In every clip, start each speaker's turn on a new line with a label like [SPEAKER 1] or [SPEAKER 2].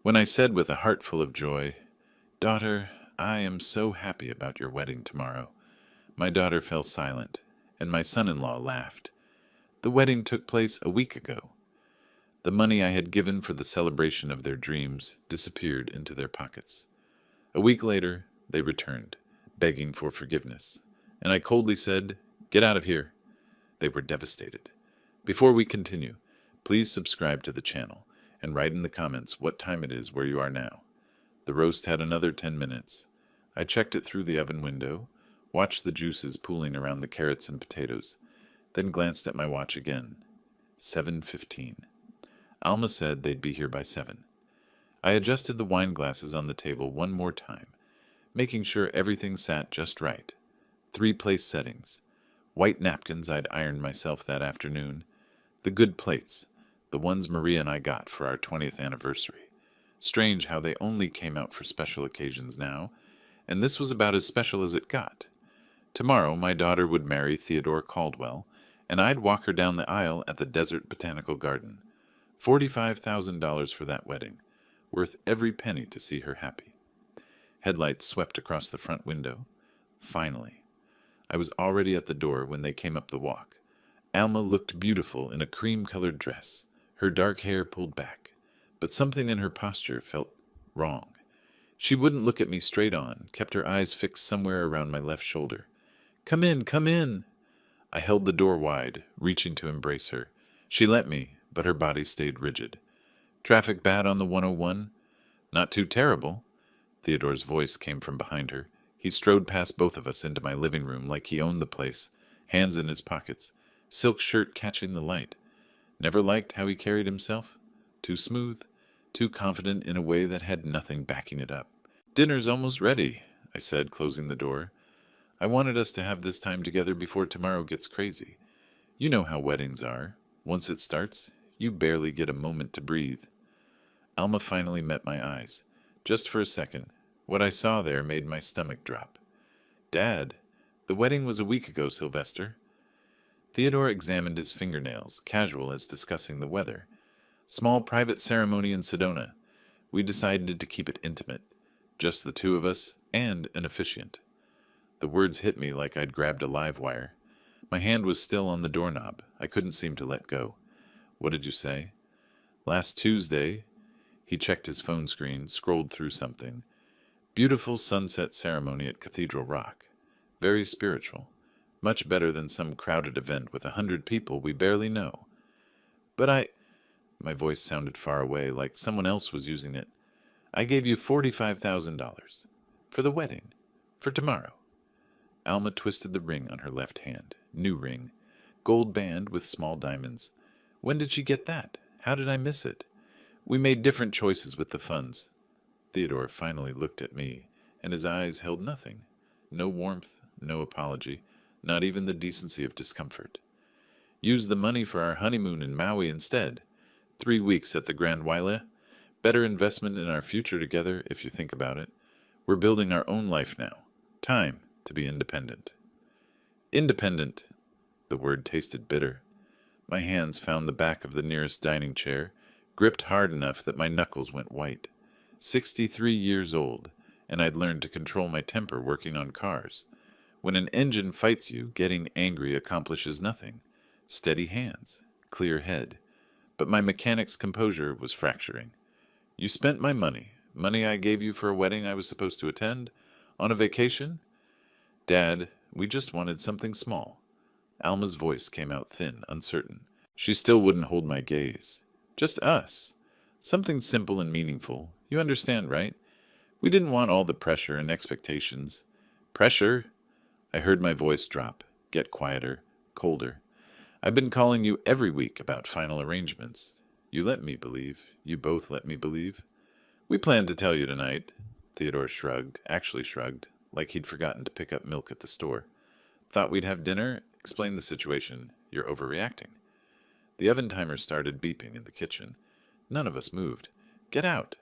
[SPEAKER 1] When I said with a heart full of joy, "Daughter, I am so happy about your wedding tomorrow," my daughter fell silent, and my son-in-law laughed. The wedding took place a week ago. The money I had given for the celebration of their dreams disappeared into their pockets. A week later, they returned, begging for forgiveness, and I coldly said, "Get out of here." They were devastated. Before we continue, please subscribe to the channel and write in the comments what time it is where you are now. The roast had another 10 minutes. I checked it through the oven window, watched the juices pooling around the carrots and potatoes, then glanced at my watch again. 7:15. Alma said they'd be here by 7. I adjusted the wine glasses on the table one more time, making sure everything sat just right. 3 place settings. White napkins I'd ironed myself that afternoon. The good plates, the ones Maria and I got for our 20th anniversary. Strange how they only came out for special occasions now, and this was about as special as it got. Tomorrow my daughter would marry Theodore Caldwell, and I'd walk her down the aisle at the Desert Botanical Garden. $45,000 for that wedding, worth every penny to see her happy. Headlights swept across the front window. Finally. I was already at the door when they came up the walk. Alma looked beautiful in a cream-colored dress, her dark hair pulled back, but something in her posture felt wrong. She wouldn't look at me straight on, kept her eyes fixed somewhere around my left shoulder. "Come in, come in!" I held the door wide, reaching to embrace her. She let me, but her body stayed rigid. "Traffic bad on the 101? "Not too terrible." Theodore's voice came from behind her. He strode past both of us into my living room like he owned the place, hands in his pockets, silk shirt catching the light. Never liked how he carried himself. Too smooth, too confident in a way that had nothing backing it up. "Dinner's almost ready," I said, closing the door. "I wanted us to have this time together before tomorrow gets crazy. You know how weddings are. Once it starts, you barely get a moment to breathe." Alma finally met my eyes. Just for a second, what I saw there made my stomach drop. "Dad, the wedding was a week ago, Sylvester." Theodore examined his fingernails, casual as discussing the weather. "Small private ceremony in Sedona. We decided to keep it intimate. Just the two of us and an officiant." The words hit me like I'd grabbed a live wire. My hand was still on the doorknob. I couldn't seem to let go. "What did you say?" "Last Tuesday." He checked his phone screen, scrolled through something. "Beautiful sunset ceremony at Cathedral Rock. Very spiritual. Much better than some crowded event with 100 people we barely know." "But My voice sounded far away, like someone else was using it. "I gave you $45,000. For the wedding. For tomorrow." Alma twisted the ring on her left hand. New ring. Gold band with small diamonds. "When did she get that? How did I miss it?" "We made different choices with the funds." Theodore finally looked at me, and his eyes held nothing. No warmth, no apology, not even the decency of discomfort. "Use the money for our honeymoon in Maui instead. 3 weeks at the Grand Wailea. Better investment in our future together, if you think about it. We're building our own life now. Time to be independent." Independent. The word tasted bitter. My hands found the back of the nearest dining chair, gripped hard enough that my knuckles went white. 63 years old, and I'd learned to control my temper working on cars. When an engine fights you, getting angry accomplishes nothing. Steady hands, clear head. But my mechanic's composure was fracturing. "You spent my money I gave you for a wedding I was supposed to attend, on a vacation?" "Dad, we just wanted something small." Alma's voice came out thin, uncertain. She still wouldn't hold my gaze. "Just us. Something simple and meaningful. You understand, right? We didn't want all the pressure and expectations." "Pressure?" I heard my voice drop, get quieter, colder. "I've been calling you every week about final arrangements. You let me believe. You both let me believe." "We planned to tell you tonight." Theodore shrugged, actually shrugged, like he'd forgotten to pick up milk at the store. "Thought we'd have dinner? Explain the situation. You're overreacting." The oven timer started beeping in the kitchen. None of us moved. "Get out."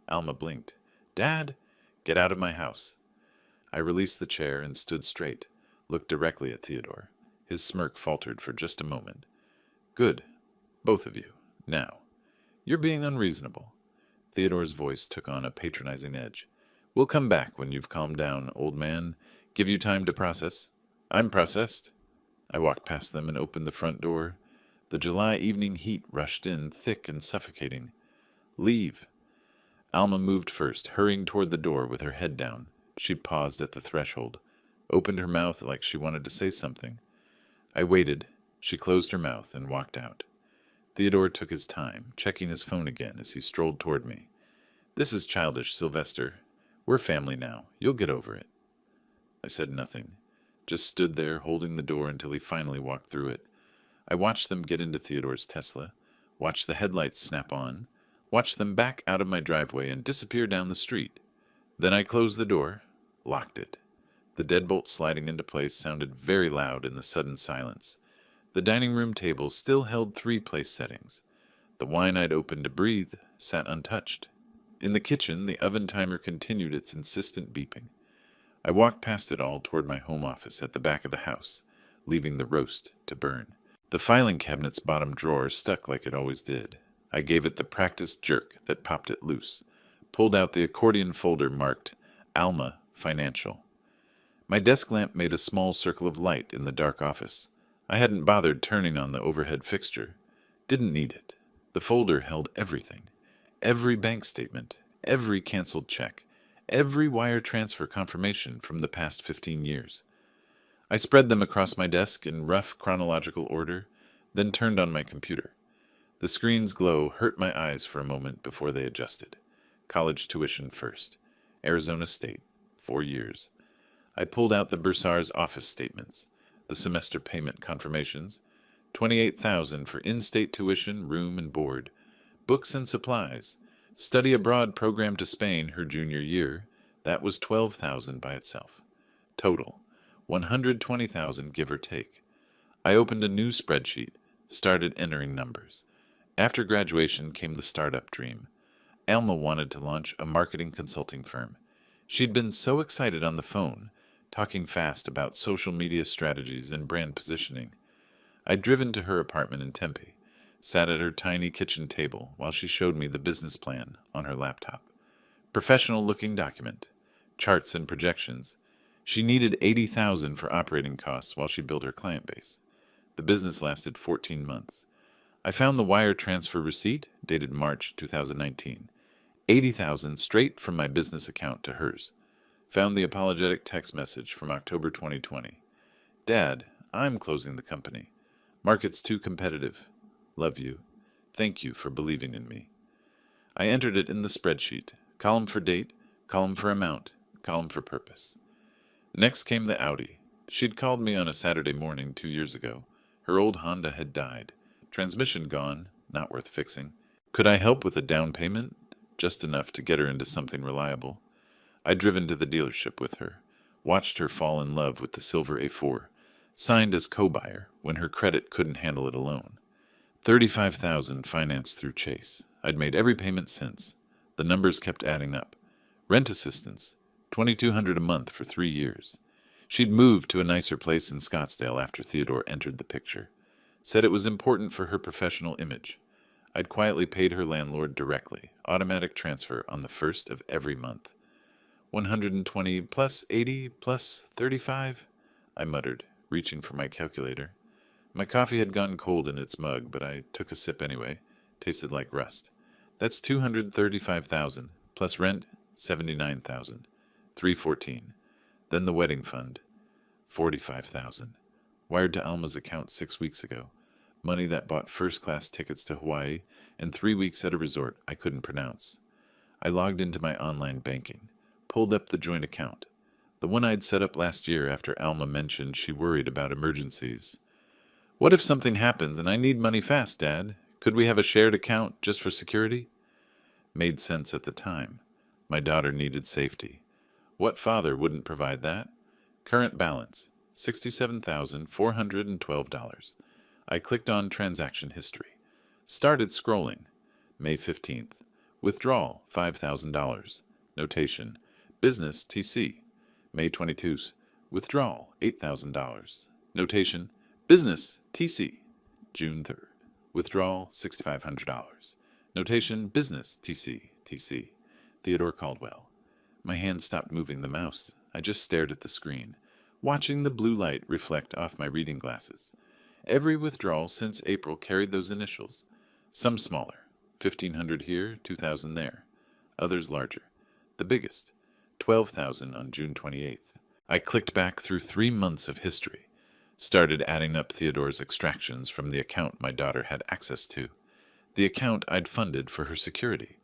[SPEAKER 1] Alma blinked. "Dad, get out of my house." I released the chair and stood straight, looked directly at Theodore. His smirk faltered for just a moment. "Good. Both of you. Now. You're being unreasonable." Theodore's voice took on a patronizing edge. We'll come back when you've calmed down, old man. Give you time to process. I'm processed. I walked past them and opened the front door. The July evening heat rushed in, thick and suffocating. Leave. Alma moved first, hurrying toward the door with her head down. She paused at the threshold, opened her mouth like she wanted to say something. I waited. She closed her mouth and walked out. Theodore took his time, checking his phone again as he strolled toward me. This is childish, Sylvester. We're family now. You'll get over it. I said nothing, just stood there holding the door until he finally walked through it. I watched them get into Theodore's Tesla, watched the headlights snap on, watched them back out of my driveway and disappear down the street. Then I closed the door, locked it. The deadbolt sliding into place sounded very loud in the sudden silence. The dining room table still held 3 place settings. The wine I'd opened to breathe sat untouched. In the kitchen, the oven timer continued its insistent beeping. I walked past it all toward my home office at the back of the house, leaving the roast to burn. The filing cabinet's bottom drawer stuck like it always did. I gave it the practiced jerk that popped it loose, pulled out the accordion folder marked Alma Financial. My desk lamp made a small circle of light in the dark office. I hadn't bothered turning on the overhead fixture. Didn't need it. The folder held everything. Every bank statement, every canceled check, every wire transfer confirmation from the past 15 years. I spread them across my desk in rough chronological order, then turned on my computer. The screen's glow hurt my eyes for a moment before they adjusted. College tuition first. Arizona State, 4 years. I pulled out the bursar's office statements, the semester payment confirmations, $28,000 for in-state tuition, room and board, books and supplies, study abroad program to Spain her junior year, that was $12,000 by itself. Total, $120,000 give or take. I opened a new spreadsheet, started entering numbers. After graduation came the startup dream. Alma wanted to launch a marketing consulting firm. She'd been so excited on the phone, talking fast about social media strategies and brand positioning. I'd driven to her apartment in Tempe, sat at her tiny kitchen table while she showed me the business plan on her laptop. Professional-looking document, charts and projections. She needed $80,000 for operating costs while she built her client base. The business lasted 14 months. I found the wire transfer receipt, dated March 2019. $80,000 straight from my business account to hers. Found the apologetic text message from October 2020. Dad, I'm closing the company. Market's too competitive. Love you. Thank you for believing in me. I entered it in the spreadsheet. Column for date, column for amount, column for purpose. Next came the Audi. She'd called me on a Saturday morning 2 years ago. Her old Honda had died. Transmission gone, not worth fixing. Could I help with a down payment? Just enough to get her into something reliable. I'd driven to the dealership with her, watched her fall in love with the silver A4, signed as co-buyer when her credit couldn't handle it alone. $35,000 financed through Chase. I'd made every payment since. The numbers kept adding up. Rent assistance, $2,200 a month for 3 years. She'd moved to a nicer place in Scottsdale after Theodore entered the picture. Said it was important for her professional image. I'd quietly paid her landlord directly, automatic transfer on the first of every month. 120 plus 80 plus 35, I muttered, reaching for my calculator. My coffee had gone cold in its mug, but I took a sip anyway. Tasted like rust. That's $235,000, plus rent, $79,000, $314. Then the wedding fund, $45,000. Wired to Alma's account 6 weeks ago. Money that bought first-class tickets to Hawaii and 3 weeks at a resort I couldn't pronounce. I logged into my online banking, pulled up the joint account, the one I'd set up last year after Alma mentioned she worried about emergencies. What if something happens and I need money fast, Dad? Could we have a shared account just for security? Made sense at the time. My daughter needed safety. What father wouldn't provide that? Current balance, $67,412. I clicked on transaction history. Started scrolling. May 15th. Withdrawal, $5,000. Notation. Business TC. May 22nd. Withdrawal, $8,000. Notation. Business TC. June 3rd. Withdrawal, $6,500. Notation. Business TC. TC. Theodore Caldwell. My hand stopped moving the mouse. I just stared at the screen, watching the blue light reflect off my reading glasses. Every withdrawal since April carried those initials. Some smaller, 1,500 here, 2,000 there. Others larger. The biggest, 12,000 on June 28th. I clicked back through 3 months of history, started adding up Theodore's extractions from the account my daughter had access to, the account I'd funded for her security.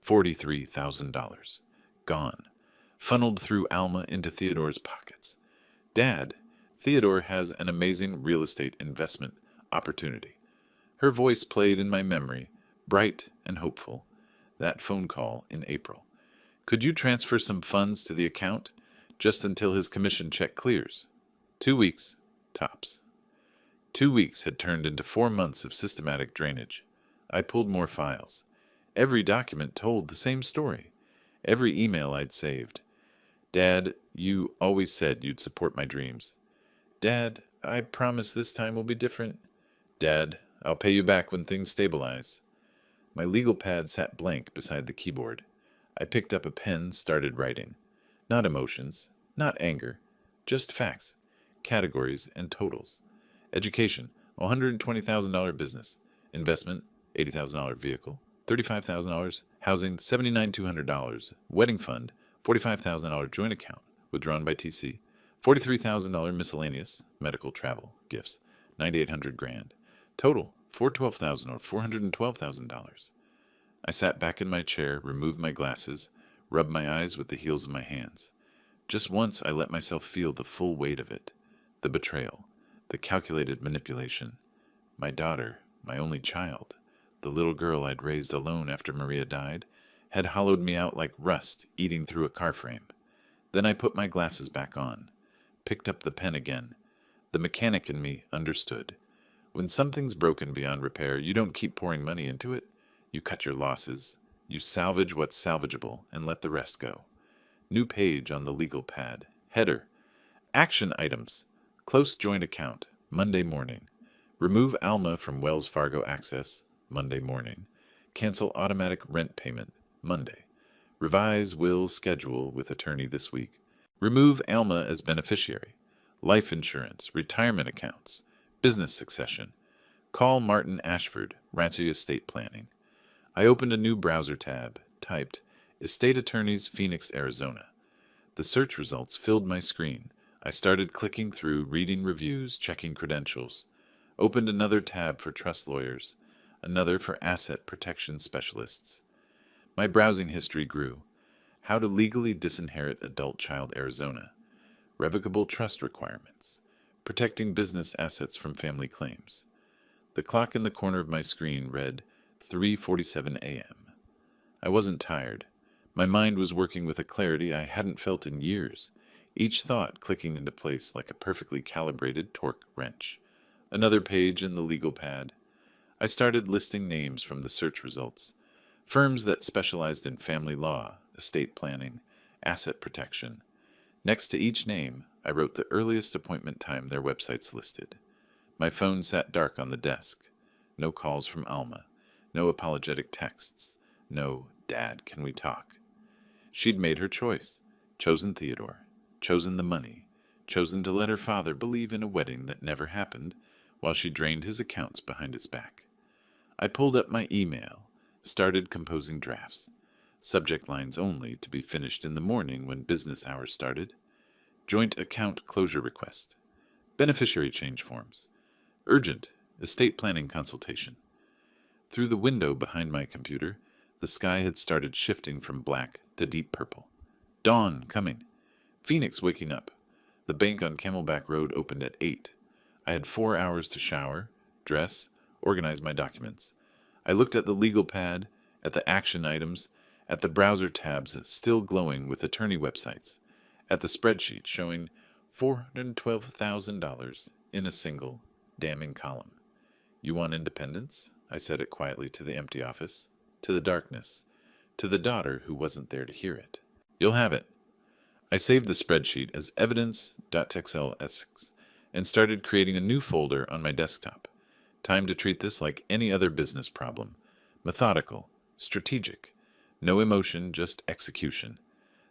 [SPEAKER 1] $43,000. Gone. Funneled through Alma into Theodore's pockets. Dad, Theodore has an amazing real estate investment opportunity. Her voice played in my memory, bright and hopeful. That phone call in April. Could you transfer some funds to the account, just until his commission check clears? 2 weeks, tops. 2 weeks had turned into 4 months of systematic drainage. I pulled more files. Every document told the same story. Every email I'd saved. Dad, you always said you'd support my dreams. Dad, I promise this time will be different. Dad, I'll pay you back when things stabilize. My legal pad sat blank beside the keyboard. I picked up a pen, started writing. Not emotions, not anger, just facts, categories, and totals. Education, $120,000 business. Investment, $80,000 vehicle. $35,000. Housing, $79,200. Wedding fund, $45,000 joint account, withdrawn by TC. $43,000 miscellaneous, medical, travel, gifts, $9,800 grand. Total, $412,000 or $412,000. I sat back in my chair, removed my glasses, rubbed my eyes with the heels of my hands. Just once I let myself feel the full weight of it. The betrayal, the calculated manipulation. My daughter, my only child, the little girl I'd raised alone after Maria died, had hollowed me out like rust eating through a car frame. Then I put my glasses back on, picked up the pen again. The mechanic in me understood. When something's broken beyond repair, you don't keep pouring money into it. You cut your losses. You salvage what's salvageable and let the rest go. New page on the legal pad. Header. Action items. Close joint account. Monday morning. Remove Alma from Wells Fargo Access. Monday morning. Cancel automatic rent payment. Monday. Revise will schedule with attorney this week. Remove Alma as beneficiary. Life insurance. Retirement accounts. Business succession. Call Martin Ashford. Rancy Estate Planning. I opened a new browser tab. Typed Estate Attorneys, Phoenix, Arizona. The search results filled my screen. I started clicking through, reading reviews, checking credentials. Opened another tab for trust lawyers. Another for asset protection specialists. My browsing history grew. How to legally disinherit adult child Arizona. Revocable trust requirements. Protecting business assets from family claims. The clock in the corner of my screen read 3:47 a.m. I wasn't tired. My mind was working with a clarity I hadn't felt in years, each thought clicking into place like a perfectly calibrated torque wrench. Another page in the legal pad. I started listing names from the search results. Firms that specialized in family law, estate planning, asset protection. Next to each name, I wrote the earliest appointment time their websites listed. My phone sat dark on the desk. No calls from Alma. No apologetic texts. No, Dad, can we talk? She'd made her choice. Chosen Theodore. Chosen the money. Chosen to let her father believe in a wedding that never happened, while she drained his accounts behind his back. I pulled up my email, started composing drafts. Subject lines only, to be finished in the morning when business hours started. Joint account closure request. Beneficiary change forms. Urgent estate planning consultation. Through the window behind my computer, the sky had started shifting from black to deep purple. Dawn coming. Phoenix waking up. The bank on Camelback Road opened at 8. I had 4 hours to shower, dress, organize my documents. I looked at the legal pad, at the action items, at the browser tabs still glowing with attorney websites, at the spreadsheet showing $412,000 in a single, damning column. You want independence? I said it quietly to the empty office, to the darkness, to the daughter who wasn't there to hear it. You'll have it. I saved the spreadsheet as evidence.txlsx and started creating a new folder on my desktop. Time to treat this like any other business problem. Methodical, strategic, No emotion, just execution.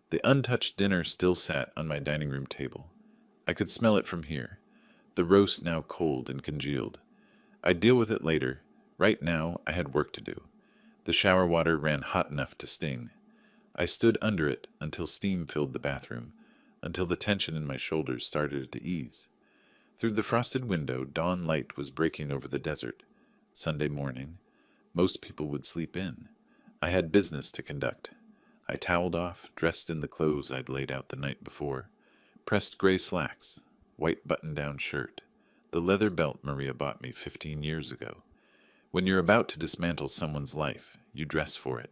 [SPEAKER 1] The untouched dinner still sat on my dining room table. I could smell it from here, the roast now cold and congealed. I'd deal with it later. Right now, I had work to do. The shower water ran hot enough to sting. I stood under it until steam filled the bathroom, until the tension in my shoulders started to ease. Through the frosted window, dawn light was breaking over the desert. Sunday morning. Most people would sleep in. I had business to conduct. I toweled off, dressed in the clothes I'd laid out the night before. Pressed gray slacks, white button-down shirt, the leather belt Maria bought me 15 years ago. When you're about to dismantle someone's life, you dress for it.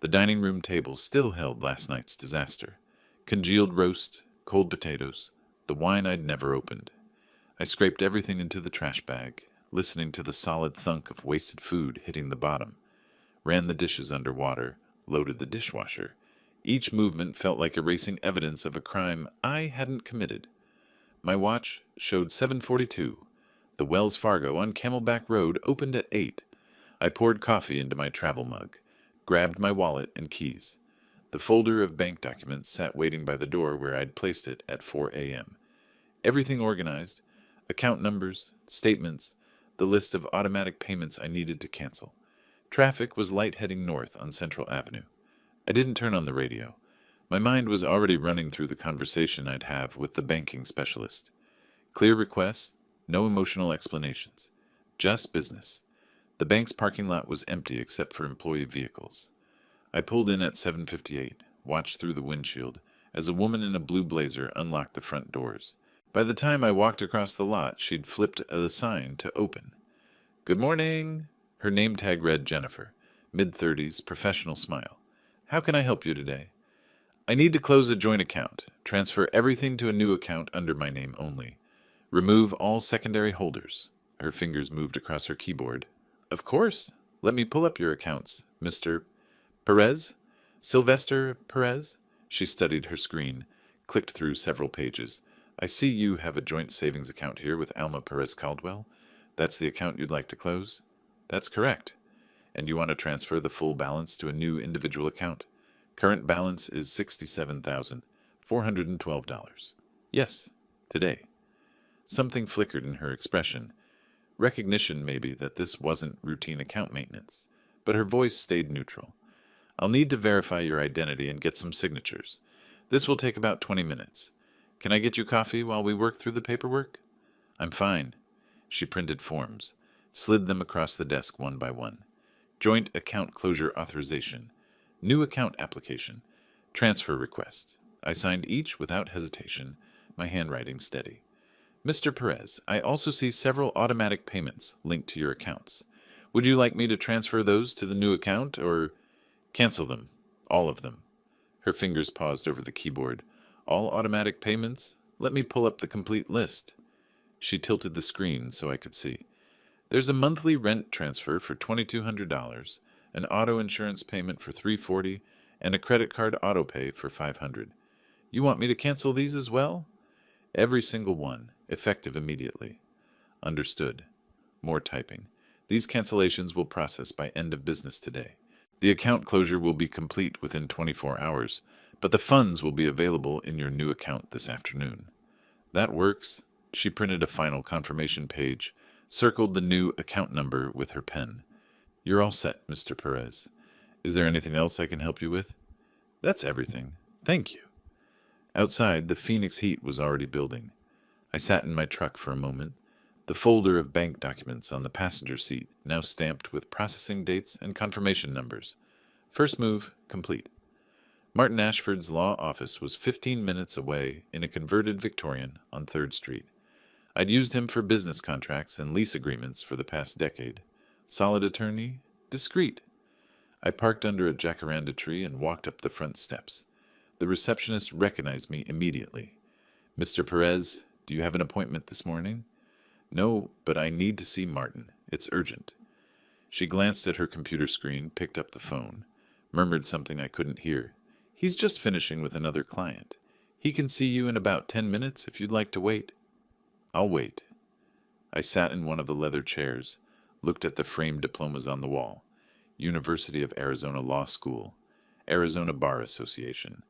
[SPEAKER 1] The dining room table still held last night's disaster. Congealed roast, cold potatoes, the wine I'd never opened. I scraped everything into the trash bag, listening to the solid thunk of wasted food hitting the bottom. Ran the dishes under water, loaded the dishwasher. Each movement felt like erasing evidence of a crime I hadn't committed. My watch showed 7:42. The Wells Fargo on Camelback Road opened at 8. I poured coffee into my travel mug, grabbed my wallet and keys. The folder of bank documents sat waiting by the door where I'd placed it at 4 a.m. Everything organized, account numbers, statements, the list of automatic payments I needed to cancel. Traffic was light heading north on Central Avenue. I didn't turn on the radio. My mind was already running through the conversation I'd have with the banking specialist. Clear requests, no emotional explanations. Just business. The bank's parking lot was empty except for employee vehicles. I pulled in at 7:58, watched through the windshield, as a woman in a blue blazer unlocked the front doors. By the time I walked across the lot, she'd flipped a sign to open. "Good morning." Her name tag read Jennifer, mid-30s, professional smile. "How can I help you today?" "I need to close a joint account. Transfer everything to a new account under my name only. Remove all secondary holders." Her fingers moved across her keyboard. "Of course. Let me pull up your accounts, Mr. Perez? Sylvester Perez?" She studied her screen, clicked through several pages. "I see you have a joint savings account here with Alma Perez Caldwell. That's the account you'd like to close?" "That's correct." "And you want to transfer the full balance to a new individual account? Current balance is $67,412. "Yes, today." Something flickered in her expression. Recognition, maybe, that this wasn't routine account maintenance. But her voice stayed neutral. "I'll need to verify your identity and get some signatures. This will take about 20 minutes. Can I get you coffee while we work through the paperwork?" "I'm fine." She printed forms, slid them across the desk one by one. Joint account closure authorization. New account application. Transfer request. I signed each without hesitation, my handwriting steady. "Mr. Perez, I also see several automatic payments linked to your accounts. Would you like me to transfer those to the new account, or cancel them? All of them." Her fingers paused over the keyboard. "All automatic payments? Let me pull up the complete list." She tilted the screen so I could see. "There's a monthly rent transfer for $2,200, an auto insurance payment for $340, and a credit card auto pay for $500. You want me to cancel these as well?" "Every single one, effective immediately." "Understood." More typing. "These cancellations will process by end of business today. The account closure will be complete within 24 hours, but the funds will be available in your new account this afternoon." "That works." She printed a final confirmation page, circled the new account number with her pen. "You're all set, Mr. Perez. Is there anything else I can help you with?" "That's everything. Thank you." Outside, the Phoenix heat was already building. I sat in my truck for a moment, the folder of bank documents on the passenger seat now stamped with processing dates and confirmation numbers. First move complete. Martin Ashford's law office was 15 minutes away in a converted Victorian on 3rd Street. I'd used him for business contracts and lease agreements for the past decade. Solid attorney, discreet. I parked under a jacaranda tree and walked up the front steps. The receptionist recognized me immediately. "Mr. Perez, do you have an appointment this morning?" "No, but I need to see Martin. It's urgent." She glanced at her computer screen, picked up the phone, murmured something I couldn't hear. "He's just finishing with another client. He can see you in about 10 minutes if you'd like to wait." "I'll wait." I sat in one of the leather chairs, looked at the framed diplomas on the wall. University of Arizona Law School. Arizona Bar Association.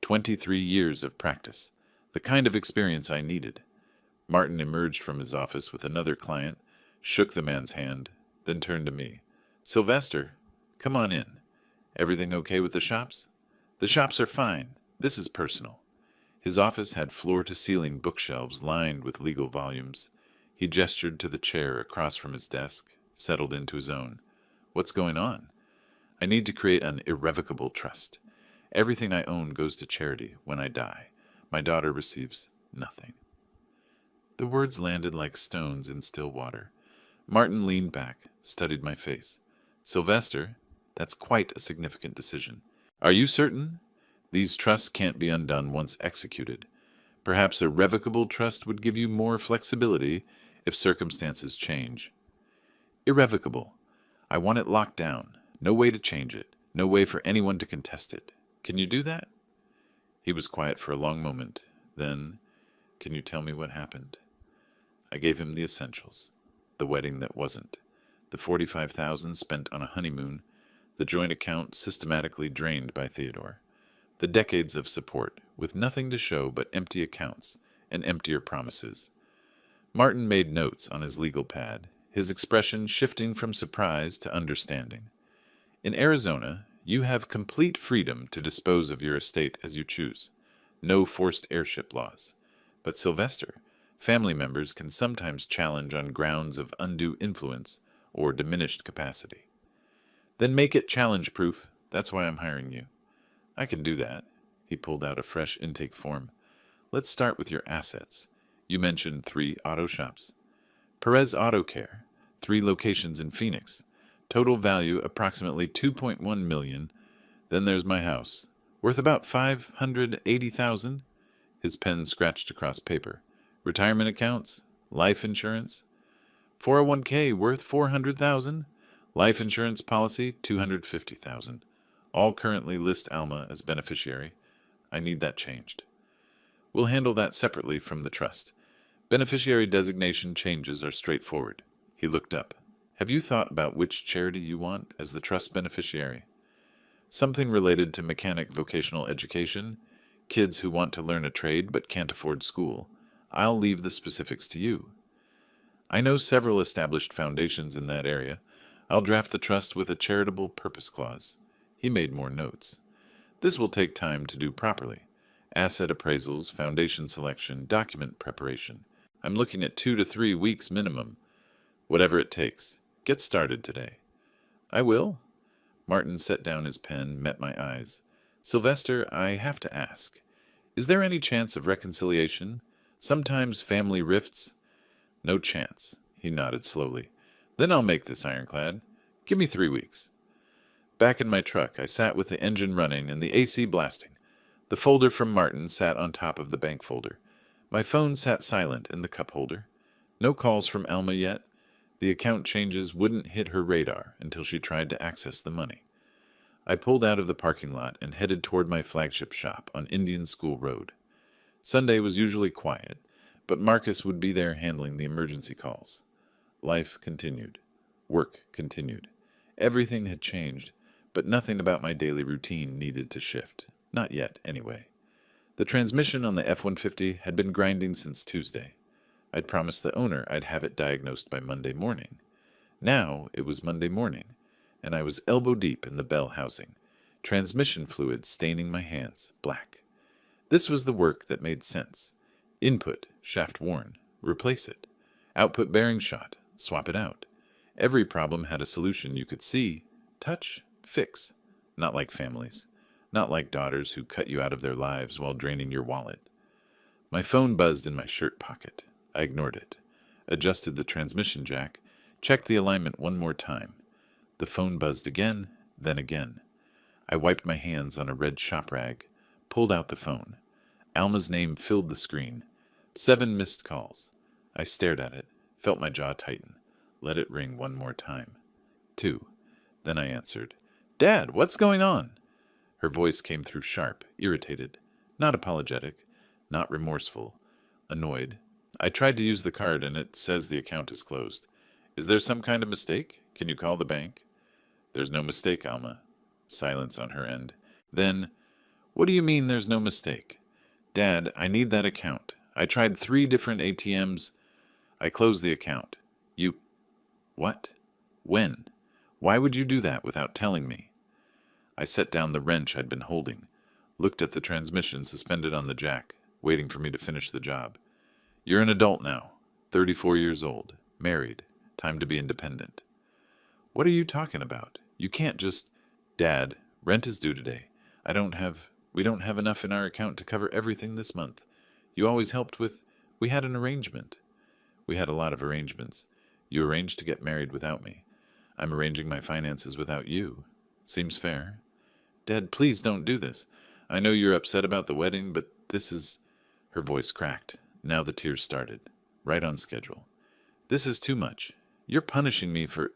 [SPEAKER 1] 23 years of practice. The kind of experience I needed. Martin emerged from his office with another client, shook the man's hand, then turned to me. Sylvester, come on in. Everything okay with the shops? The shops are fine. This is personal. His office had floor-to-ceiling bookshelves lined with legal volumes. He gestured to the chair across from his desk, settled into his own. What's going on? I need to create an irrevocable trust. Everything I own goes to charity when I die. My daughter receives nothing. The words landed like stones in still water. Martin leaned back, studied my face. Sylvester, that's quite a significant decision. Are you certain? These trusts can't be undone once executed. Perhaps a revocable trust would give you more flexibility if circumstances change. Irrevocable. I want it locked down. No way to change it. No way for anyone to contest it. Can you do that? He was quiet for a long moment. Then, can you tell me what happened? I gave him the essentials. The wedding that wasn't. The $45,000 spent on a honeymoon. The joint account systematically drained by Theodore. The decades of support, with nothing to show but empty accounts and emptier promises. Martin made notes on his legal pad, his expression shifting from surprise to understanding. In Arizona, you have complete freedom to dispose of your estate as you choose. No forced heirship laws. But Sylvester, family members can sometimes challenge on grounds of undue influence or diminished capacity. Then make it challenge-proof. That's why I'm hiring you. I can do that. He pulled out a fresh intake form. Let's start with your assets. You mentioned 3 auto shops. Perez Auto Care, 3 locations in Phoenix. Total value approximately $2.1 million. Then there's my house, worth about $580,000. His pen scratched across paper. Retirement accounts, life insurance, 401k worth $400,000, life insurance policy $250,000. All currently list Alma as beneficiary. I need that changed. We'll handle that separately from the trust. Beneficiary designation changes are straightforward. He looked up. Have you thought about which charity you want as the trust beneficiary? Something related to mechanic vocational education, kids who want to learn a trade but can't afford school. I'll leave the specifics to you. I know several established foundations in that area. I'll draft the trust with a charitable purpose clause. He made more notes. This will take time to do properly. Asset appraisals, foundation selection, document preparation. I'm looking at 2 to 3 weeks minimum. Whatever it takes. Get started today. I will. Martin set down his pen, met my eyes. Sylvester, I have to ask. Is there any chance of reconciliation? Sometimes family rifts. No chance. He nodded slowly. Then I'll make this ironclad. Give me 3 weeks. Back in my truck, I sat with the engine running and the AC blasting. The folder from Martin sat on top of the bank folder. My phone sat silent in the cup holder. No calls from Alma yet. The account changes wouldn't hit her radar until she tried to access the money. I pulled out of the parking lot and headed toward my flagship shop on Indian School Road. Sunday was usually quiet, but Marcus would be there handling the emergency calls. Life continued. Work continued. Everything had changed, but nothing about my daily routine needed to shift. Not yet, anyway. The transmission on the F-150 had been grinding since Tuesday. I'd promised the owner I'd have it diagnosed by Monday morning. Now it was Monday morning, and I was elbow-deep in the bell housing, transmission fluid staining my hands black. This was the work that made sense. Input, shaft worn, replace it. Output bearing shot, swap it out. Every problem had a solution you could see, touch, fix. Not like families. Not like daughters who cut you out of their lives while draining your wallet. My phone buzzed in my shirt pocket. I ignored it. Adjusted the transmission jack. Checked the alignment one more time. The phone buzzed again, then again. I wiped my hands on a red shop rag. Pulled out the phone. Alma's name filled the screen. 7 missed calls. I stared at it. Felt my jaw tighten. Let it ring one more time. 2. Then I answered. Dad, what's going on? Her voice came through sharp, irritated. Not apologetic. Not remorseful. Annoyed. I tried to use the card and it says the account is closed. Is there some kind of mistake? Can you call the bank? There's no mistake, Alma. Silence on her end. Then, what do you mean there's no mistake? Dad, I need that account. I tried 3 different ATMs. I closed the account. You... What? When? Why would you do that without telling me? I set down the wrench I'd been holding, looked at the transmission suspended on the jack, waiting for me to finish the job. You're an adult now, 34 years old, married, time to be independent. What are you talking about? You can't just... Dad, rent is due today. We don't have enough in our account to cover everything this month. You always helped with... We had an arrangement. We had a lot of arrangements. You arranged to get married without me. I'm arranging my finances without you. Seems fair. Dad, please don't do this. I know you're upset about the wedding, but this is... Her voice cracked. Now the tears started. Right on schedule. This is too much. You're punishing me for...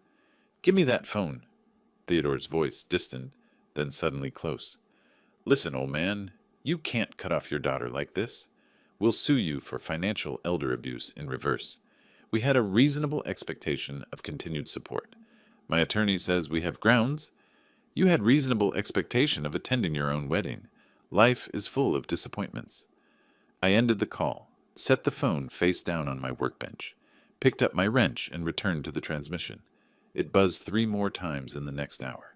[SPEAKER 1] Give me that phone. Theodore's voice, distant, then suddenly close. Listen, old man, you can't cut off your daughter like this. We'll sue you for financial elder abuse in reverse. We had a reasonable expectation of continued support. My attorney says we have grounds. You had reasonable expectation of attending your own wedding. Life is full of disappointments. I ended the call, set the phone face down on my workbench, picked up my wrench and returned to the transmission. It buzzed 3 more times in the next hour.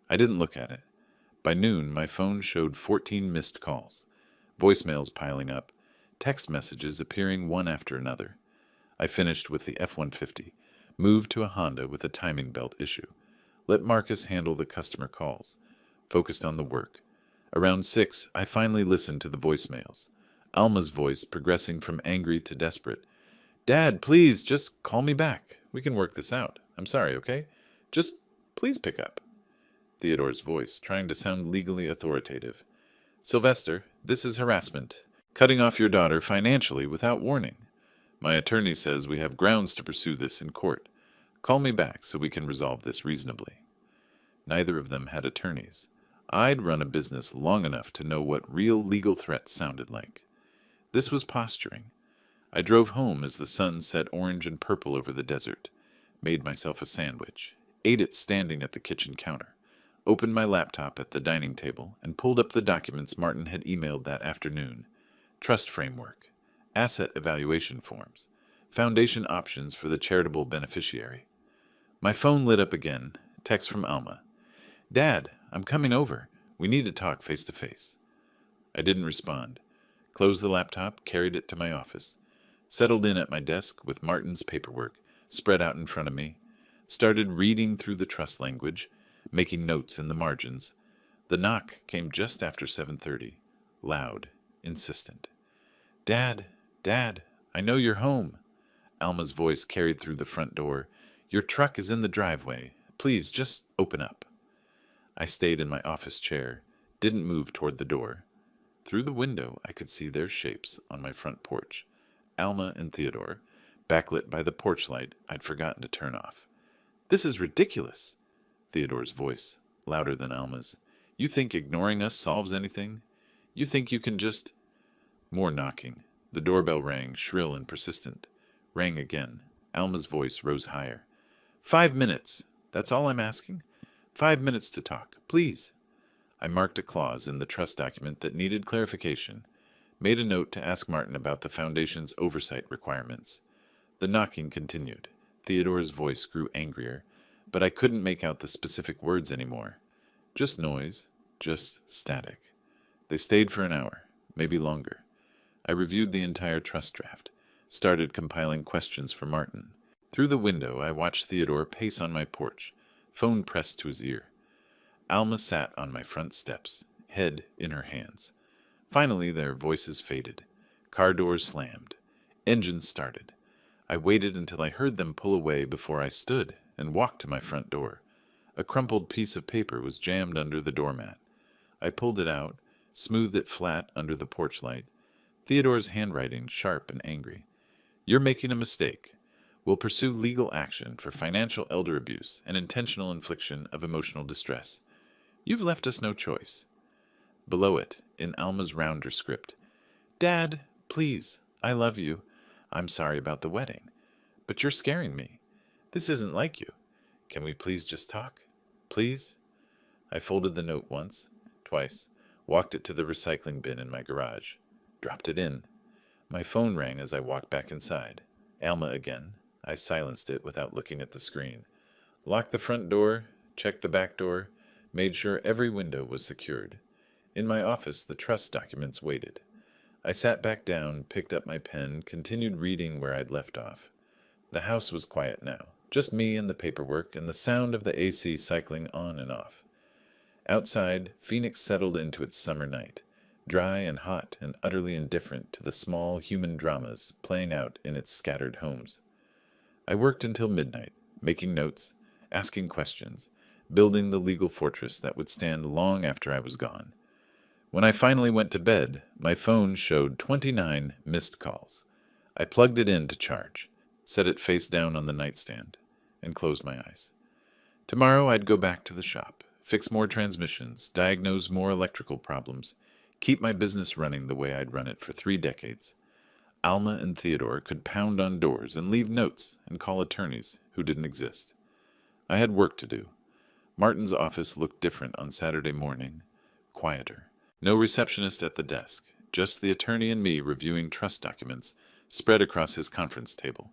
[SPEAKER 1] I didn't look at it. By noon, my phone showed 14 missed calls, voicemails piling up, text messages appearing one after another. I finished with the F-150, moved to a Honda with a timing belt issue, let Marcus handle the customer calls, focused on the work. Around 6, I finally listened to the voicemails. Alma's voice progressing from angry to desperate. Dad, please, just call me back. We can work this out. I'm sorry, okay? Just please pick up. Theodore's voice, trying to sound legally authoritative. Sylvester, this is harassment. Cutting off your daughter financially without warning. My attorney says we have grounds to pursue this in court. Call me back so we can resolve this reasonably. Neither of them had attorneys. I'd run a business long enough to know what real legal threats sounded like. This was posturing. I drove home as the sun set orange and purple over the desert, made myself a sandwich, ate it standing at the kitchen counter, opened my laptop at the dining table, and pulled up the documents Martin had emailed that afternoon. Trust framework, asset evaluation forms, foundation options for the charitable beneficiary. My phone lit up again, text from Alma. Dad, I'm coming over. We need to talk face to face. I didn't respond. Closed the laptop, carried it to my office, settled in at my desk with Martin's paperwork spread out in front of me, started reading through the trust language, making notes in the margins. The knock came just after 7:30, loud, insistent. Dad, I know you're home. Alma's voice carried through the front door. Your truck is in the driveway. Please, just open up. I stayed in my office chair, didn't move toward the door. Through the window, I could see their shapes on my front porch, Alma and Theodore, backlit by the porch light I'd forgotten to turn off. This is ridiculous. Theodore's voice, louder than Alma's. You think ignoring us solves anything? You think you can just... More knocking. The doorbell rang, shrill and persistent. Rang again. Alma's voice rose higher. 5 minutes. That's all I'm asking. 5 minutes to talk, please. I marked a clause in the trust document that needed clarification, made a note to ask Martin about the Foundation's oversight requirements. The knocking continued. Theodore's voice grew angrier, but I couldn't make out the specific words anymore. Just noise, just static. They stayed for an hour, maybe longer. I reviewed the entire trust draft, started compiling questions for Martin. Through the window, I watched Theodore pace on my porch, phone pressed to his ear. Alma sat on my front steps, head in her hands. Finally, their voices faded. Car doors slammed. Engines started. I waited until I heard them pull away before I stood and walked to my front door. A crumpled piece of paper was jammed under the doormat. I pulled it out, smoothed it flat under the porch light. Theodore's handwriting sharp and angry. You're making a mistake. We'll pursue legal action for financial elder abuse and intentional infliction of emotional distress. You've left us no choice. Below it, in Alma's rounder script, Dad, please, I love you. I'm sorry about the wedding, but you're scaring me. This isn't like you. Can we please just talk? Please? I folded the note once, twice, walked it to the recycling bin in my garage, dropped it in. My phone rang as I walked back inside. Alma again. I silenced it without looking at the screen. Locked the front door, checked the back door, made sure every window was secured. In my office, the trust documents waited. I sat back down, picked up my pen, continued reading where I'd left off. The house was quiet now, just me and the paperwork and the sound of the AC cycling on and off. Outside, Phoenix settled into its summer night, dry and hot and utterly indifferent to the small human dramas playing out in its scattered homes. I worked until midnight, making notes, asking questions, building the legal fortress that would stand long after I was gone. When I finally went to bed, my phone showed 29 missed calls. I plugged it in to charge, set it face down on the nightstand, and closed my eyes. Tomorrow I'd go back to the shop, fix more transmissions, diagnose more electrical problems, keep my business running the way I'd run it for 3 decades. Alma and Theodore could pound on doors and leave notes and call attorneys who didn't exist. I had work to do. Martin's office looked different on Saturday morning, quieter. No receptionist at the desk, just the attorney and me reviewing trust documents spread across his conference table.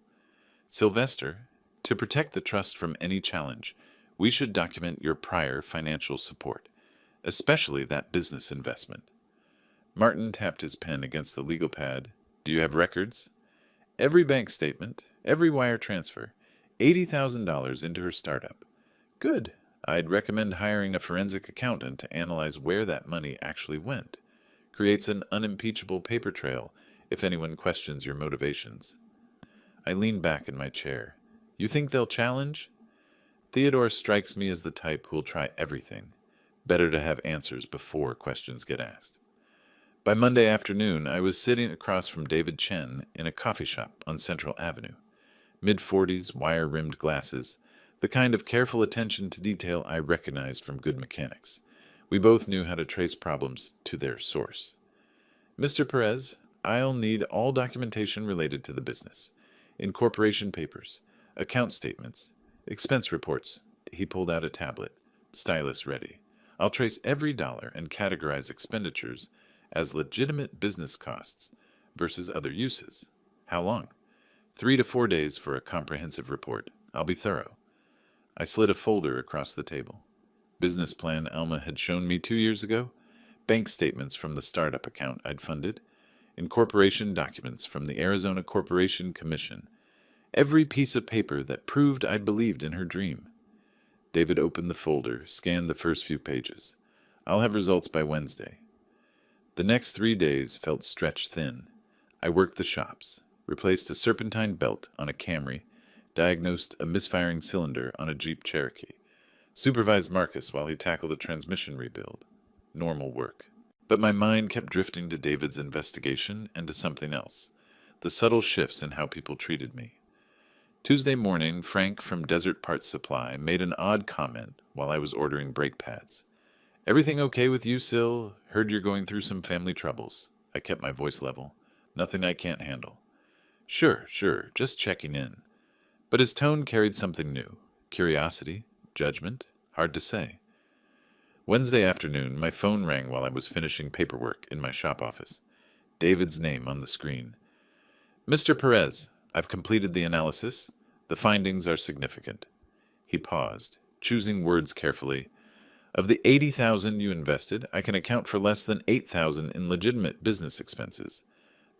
[SPEAKER 1] Sylvester, to protect the trust from any challenge, we should document your prior financial support, especially that business investment. Martin tapped his pen against the legal pad. Do you have records? Every bank statement, every wire transfer, $80,000 into her startup. Good. I'd recommend hiring a forensic accountant to analyze where that money actually went. Creates an unimpeachable paper trail if anyone questions your motivations. I leaned back in my chair. You think they'll challenge? Theodore strikes me as the type who'll try everything. Better to have answers before questions get asked. By Monday afternoon, I was sitting across from David Chen in a coffee shop on Central Avenue. Mid-40s, wire-rimmed glasses, the kind of careful attention to detail I recognized from good mechanics. We both knew how to trace problems to their source. Mr. Perez, I'll need all documentation related to the business. Incorporation papers, account statements, expense reports. He pulled out a tablet, stylus ready. I'll trace every dollar and categorize expenditures as legitimate business costs versus other uses. How long? 3 to 4 days for a comprehensive report. I'll be thorough. I slid a folder across the table. Business plan Alma had shown me 2 years ago, bank statements from the startup account I'd funded, incorporation documents from the Arizona Corporation Commission, every piece of paper that proved I'd believed in her dream. David opened the folder, scanned the first few pages. I'll have results by Wednesday. The next 3 days felt stretched thin. I worked the shops, replaced a serpentine belt on a Camry, diagnosed a misfiring cylinder on a Jeep Cherokee, supervised Marcus while he tackled a transmission rebuild. Normal work. But my mind kept drifting to David's investigation and to something else, the subtle shifts in how people treated me. Tuesday morning, Frank from Desert Parts Supply made an odd comment while I was ordering brake pads. Everything okay with you, Sil? Heard you're going through some family troubles. I kept my voice level. Nothing I can't handle. Sure, just checking in. But his tone carried something new. Curiosity, judgment, hard to say. Wednesday afternoon, my phone rang while I was finishing paperwork in my shop office. David's name on the screen. Mr. Perez, I've completed the analysis. The findings are significant. He paused, choosing words carefully. Of the $80,000 you invested, I can account for less than $8,000 in legitimate business expenses.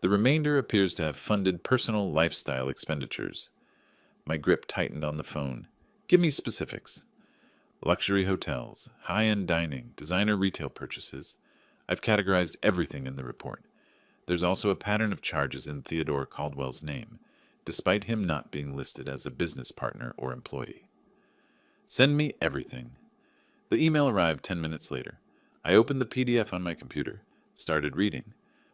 [SPEAKER 1] The remainder appears to have funded personal lifestyle expenditures. My grip tightened on the phone. Give me specifics. Luxury hotels, high-end dining, designer retail purchases. I've categorized everything in the report. There's also a pattern of charges in Theodore Caldwell's name, despite him not being listed as a business partner or employee. Send me everything. The email arrived 10 minutes later. I opened the PDF on my computer, started reading.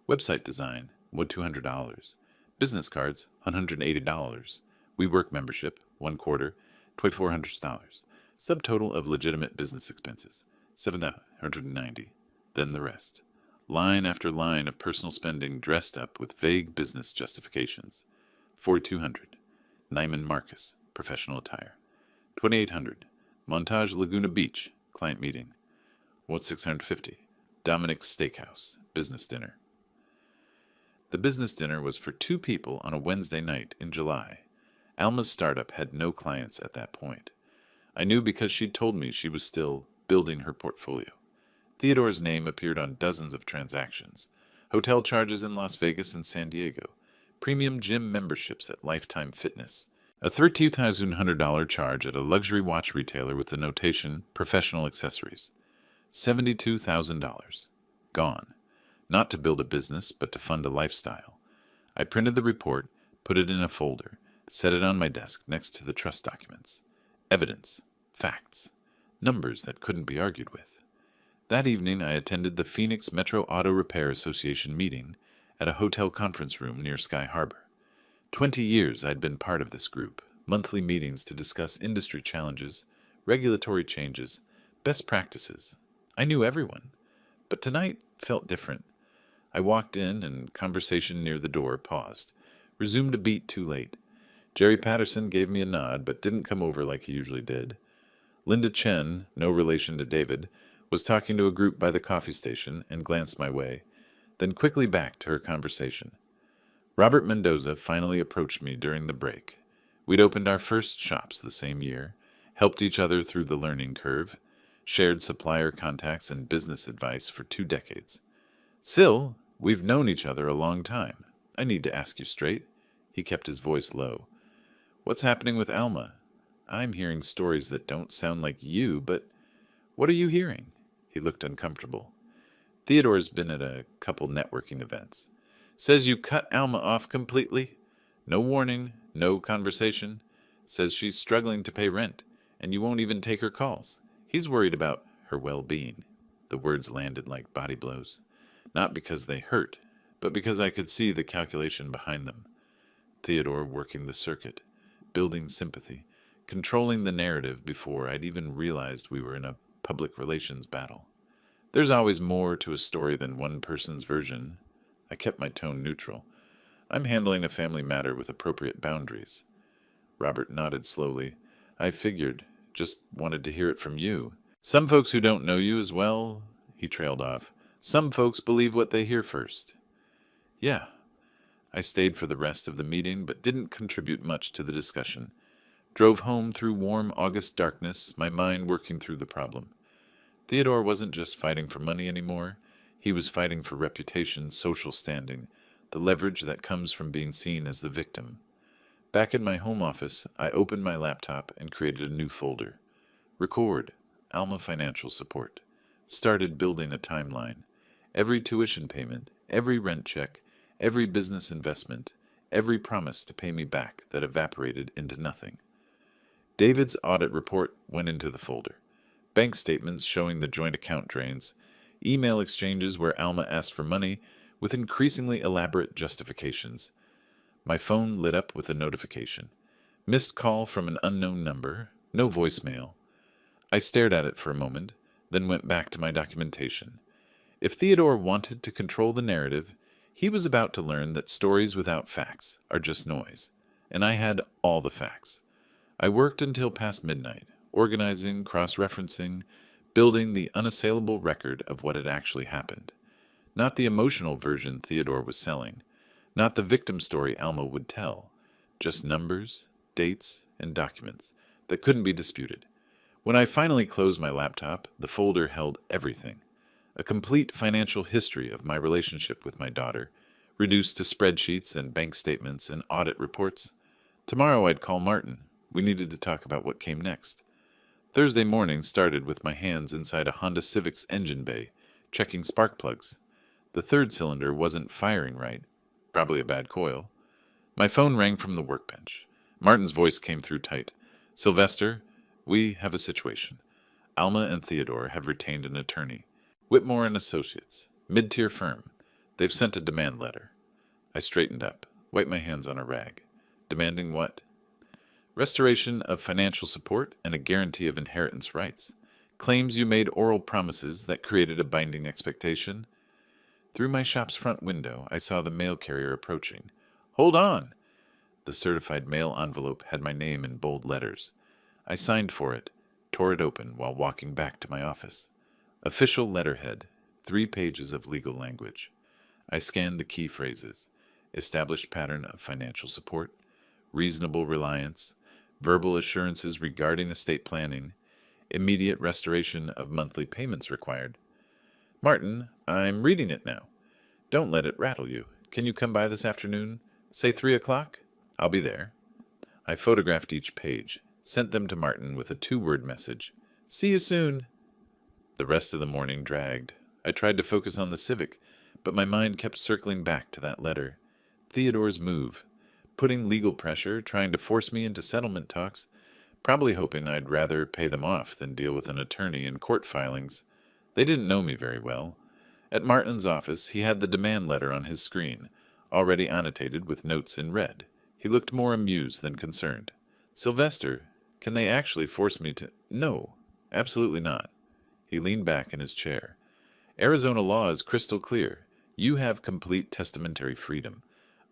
[SPEAKER 1] Website design, $200. Business cards, $180. WeWork membership, 1 quarter, $2,400. Subtotal of legitimate business expenses, $790. Then the rest. Line after line of personal spending dressed up with vague business justifications. $4,200. Neiman Marcus, professional attire. $2,800. Montage Laguna Beach, client meeting. $650. Dominic's Steakhouse, business dinner. The business dinner was for 2 people on a Wednesday night in July. Alma's startup had no clients at that point. I knew because she'd told me she was still building her portfolio. Theodore's name appeared on dozens of transactions. Hotel charges in Las Vegas and San Diego. Premium gym memberships at Lifetime Fitness. A $13,100 charge at a luxury watch retailer with the notation Professional Accessories. $72,000. Gone. Not to build a business, but to fund a lifestyle. I printed the report, put it in a folder, set it on my desk next to the trust documents. Evidence. Facts. Numbers that couldn't be argued with. That evening I attended the Phoenix Metro Auto Repair Association meeting at a hotel conference room near Sky Harbor. 20 years I'd been part of this group, monthly meetings to discuss industry challenges, regulatory changes, best practices. I knew everyone, but tonight felt different. I walked in and conversation near the door paused, resumed a beat too late. Jerry Patterson gave me a nod, but didn't come over like he usually did. Linda Chen, no relation to David, was talking to a group by the coffee station and glanced my way, then quickly back to her conversation. Robert Mendoza finally approached me during the break. We'd opened our first shops the same year, helped each other through the learning curve, shared supplier contacts and business advice for 2 decades. Sil, we've known each other a long time. I need to ask you straight. He kept his voice low. What's happening with Alma? I'm hearing stories that don't sound like you, but what are you hearing? He looked uncomfortable. Theodore's been at a couple networking events. Says you cut Alma off completely. No warning, no conversation. Says she's struggling to pay rent, and you won't even take her calls. He's worried about her well-being. The words landed like body blows. Not because they hurt, but because I could see the calculation behind them. Theodore working the circuit, building sympathy, controlling the narrative before I'd even realized we were in a public relations battle. There's always more to a story than one person's version. I kept my tone neutral. I'm handling a family matter with appropriate boundaries. Robert nodded slowly. I figured, just wanted to hear it from you. Some folks who don't know you as well, he trailed off. Some folks believe what they hear first. Yeah. I stayed for the rest of the meeting, but didn't contribute much to the discussion. Drove home through warm August darkness, my mind working through the problem. Theodore wasn't just fighting for money anymore. He was fighting for reputation, social standing, the leverage that comes from being seen as the victim. Back in my home office, I opened my laptop and created a new folder. Record, Alma Financial Support. Started building a timeline. Every tuition payment, every rent check, every business investment, every promise to pay me back that evaporated into nothing. David's audit report went into the folder. Bank statements showing the joint account drains, email exchanges where Alma asked for money with increasingly elaborate justifications. My phone lit up with a notification. Missed call from an unknown number, no voicemail. I stared at it for a moment, then went back to my documentation. If Theodore wanted to control the narrative, he was about to learn that stories without facts are just noise, and I had all the facts. I worked until past midnight, organizing, cross-referencing, building the unassailable record of what had actually happened. Not the emotional version Theodore was selling, not the victim story Alma would tell, just numbers, dates, and documents that couldn't be disputed. When I finally closed my laptop, the folder held everything. A complete financial history of my relationship with my daughter, reduced to spreadsheets and bank statements and audit reports. Tomorrow I'd call Martin. We needed to talk about what came next. Thursday morning started with my hands inside a Honda Civic's engine bay, checking spark plugs. The third cylinder wasn't firing right. Probably a bad coil. My phone rang from the workbench. Martin's voice came through tight. Sylvester, we have a situation. Alma and Theodore have retained an attorney. Whitmore and Associates, mid-tier firm. They've sent a demand letter. I straightened up, wiped my hands on a rag. Demanding what? Restoration of financial support and a guarantee of inheritance rights. Claims you made oral promises that created a binding expectation. Through my shop's front window, I saw the mail carrier approaching. Hold on! The certified mail envelope had my name in bold letters. I signed for it, tore it open while walking back to my office. Official letterhead, 3 pages of legal language. I scanned the key phrases: established pattern of financial support, reasonable reliance, verbal assurances regarding estate planning, immediate restoration of monthly payments required. Martin, I'm reading it now. Don't let it rattle you. Can you come by this afternoon? Say 3 o'clock? I'll be there. I photographed each page, sent them to Martin with a 2-word message. See you soon. The rest of the morning dragged. I tried to focus on the Civic, but my mind kept circling back to that letter. Theodore's move, putting legal pressure, trying to force me into settlement talks, probably hoping I'd rather pay them off than deal with an attorney and court filings. They didn't know me very well. At Martin's office, he had the demand letter on his screen, already annotated with notes in red. He looked more amused than concerned. Sylvester, can they actually force me to— No, absolutely not. He leaned back in his chair. Arizona law is crystal clear. You have complete testamentary freedom.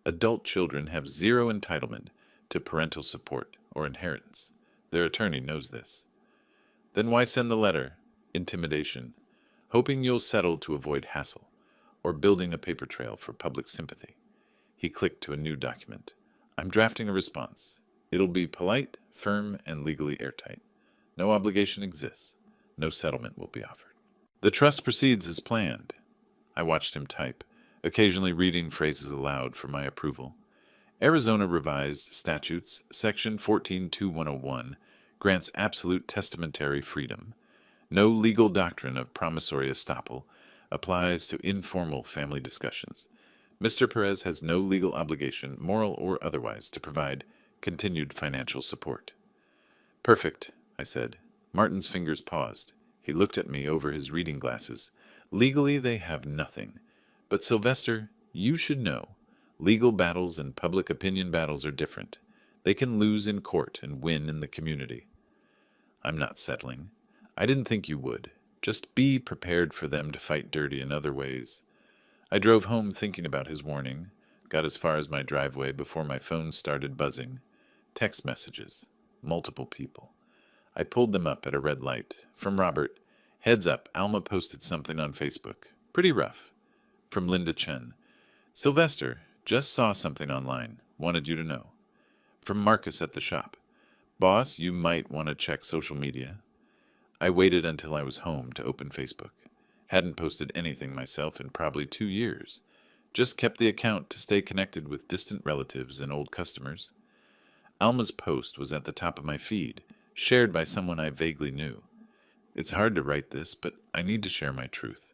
[SPEAKER 1] Adult children have zero entitlement to parental support or inheritance. Their attorney knows this. Then why send the letter? Intimidation. Hoping you'll settle to avoid hassle, or building a paper trail for public sympathy. He clicked to a new document. I'm drafting a response. It'll be polite, firm, and legally airtight. No obligation exists. No settlement will be offered. The trust proceeds as planned. I watched him type, occasionally reading phrases aloud for my approval. Arizona Revised Statutes, Section 14.2101, grants absolute testamentary freedom. No legal doctrine of promissory estoppel applies to informal family discussions. Mr. Perez has no legal obligation, moral or otherwise, to provide continued financial support. Perfect, I said. Martin's fingers paused. He looked at me over his reading glasses. Legally, they have nothing. But Sylvester, you should know. Legal battles and public opinion battles are different. They can lose in court and win in the community. I'm not settling. I didn't think you would. Just be prepared for them to fight dirty in other ways. I drove home thinking about his warning, got as far as my driveway before my phone started buzzing. Text messages. Multiple people. I pulled them up at a red light. From Robert. Heads up, Alma posted something on Facebook. Pretty rough. From Linda Chen. Sylvester, just saw something online. Wanted you to know. From Marcus at the shop. Boss, you might want to check social media. I waited until I was home to open Facebook. Hadn't posted anything myself in probably 2 years. Just kept the account to stay connected with distant relatives and old customers. Alma's post was at the top of my feed, shared by someone I vaguely knew. It's hard to write this, but I need to share my truth.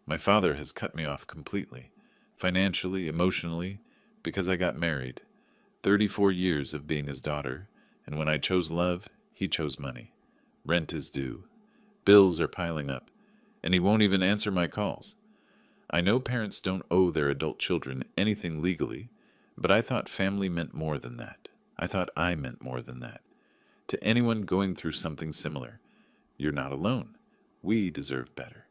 [SPEAKER 1] My father has cut me off completely, financially, emotionally, because I got married. 34 years of being his daughter, and when I chose love, he chose money. Rent is due. Bills are piling up, and he won't even answer my calls. I know parents don't owe their adult children anything legally, but I thought family meant more than that. I thought I meant more than that. To anyone going through something similar, you're not alone. We deserve better.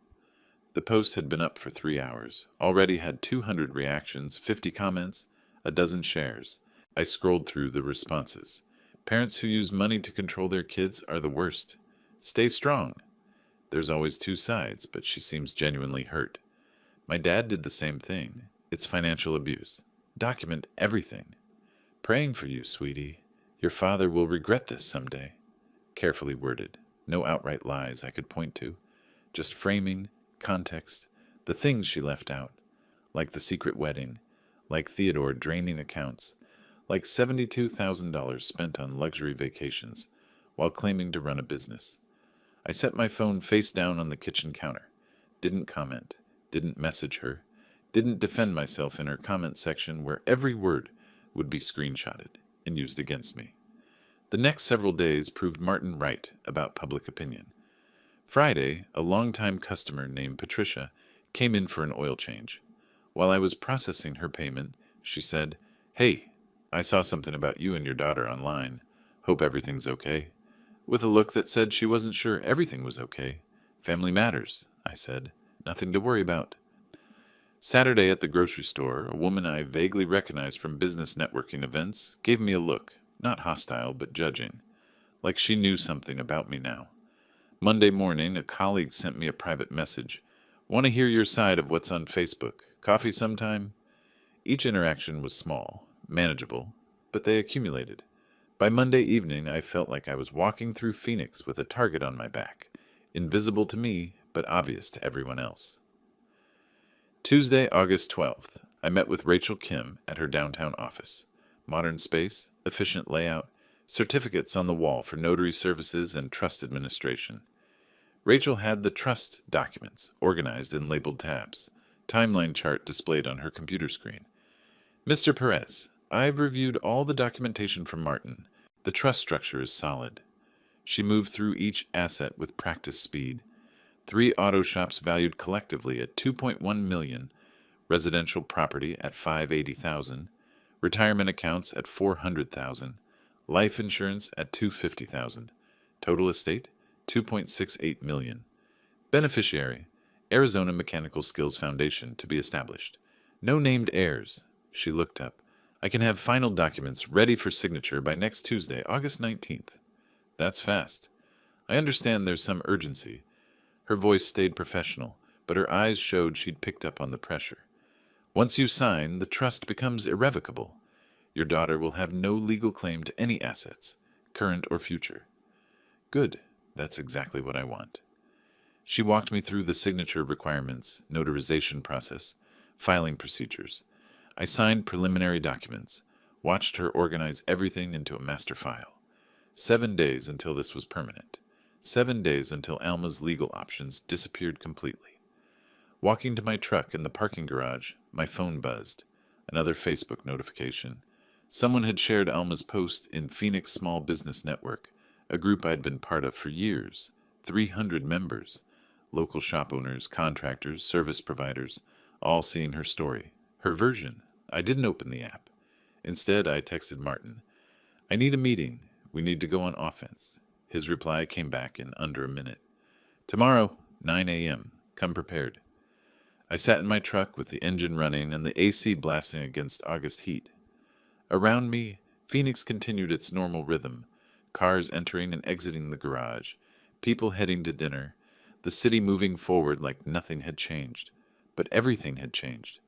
[SPEAKER 1] The post had been up for 3 hours, already had 200 reactions, 50 comments, a dozen shares. I scrolled through the responses. Parents who use money to control their kids are the worst. Stay strong. There's always 2 sides, but she seems genuinely hurt. My dad did the same thing. It's financial abuse. Document everything. Praying for you, sweetie. Your father will regret this someday. Carefully worded. No outright lies I could point to. Just framing, context, the things she left out. Like the secret wedding. Like Theodore draining accounts. Like $72,000 spent on luxury vacations while claiming to run a business. I set my phone face down on the kitchen counter. Didn't comment. Didn't message her. Didn't defend myself in her comment section where every word would be screenshotted and used against me. The next several days proved Martin right about public opinion. Friday, a longtime customer named Patricia came in for an oil change. While I was processing her payment, she said, "Hey, I saw something about you and your daughter online. Hope everything's okay." With a look that said she wasn't sure everything was okay. "Family matters," I said. "Nothing to worry about." Saturday at the grocery store, a woman I vaguely recognized from business networking events gave me a look, not hostile, but judging, like she knew something about me now. Monday morning, a colleague sent me a private message. Want to hear your side of what's on Facebook? Coffee sometime? Each interaction was small, manageable, but they accumulated. By Monday evening, I felt like I was walking through Phoenix with a target on my back, invisible to me, but obvious to everyone else. Tuesday, August 12th, I met with Rachel Kim at her downtown office. Modern space, efficient layout, certificates on the wall for notary services and trust administration. Rachel had the trust documents organized in labeled tabs, timeline chart displayed on her computer screen. Mr. Perez, I've reviewed all the documentation from Martin. The trust structure is solid. She moved through each asset with practice speed. 3 auto shops valued collectively at $2.1 million, residential property at $580,000, retirement accounts at $400,000, life insurance at $250,000, total estate $2.68 million. Beneficiary, Arizona Mechanical Skills Foundation to be established. No named heirs. She looked up. I can have final documents ready for signature by next Tuesday, August 19th. That's fast. I understand there's some urgency. Her voice stayed professional, but her eyes showed she'd picked up on the pressure. Once you sign, the trust becomes irrevocable. Your daughter will have no legal claim to any assets, current or future. Good. That's exactly what I want. She walked me through the signature requirements, notarization process, filing procedures. I signed preliminary documents, watched her organize everything into a master file. 7 days until this was permanent. 7 days until Alma's legal options disappeared completely. Walking to my truck in the parking garage, my phone buzzed. Another Facebook notification. Someone had shared Alma's post in Phoenix Small Business Network, a group I'd been part of for years. 300 members. Local shop owners, contractors, service providers, all seeing her story. Her version. I didn't open the app. Instead, I texted Martin. I need a meeting. We need to go on offense. His reply came back in under a minute. Tomorrow, 9 a.m. Come prepared. I sat in my truck with the engine running and the AC blasting against August heat. Around me, Phoenix continued its normal rhythm. Cars entering and exiting the garage. People heading to dinner. The city moving forward like nothing had changed. But everything had changed.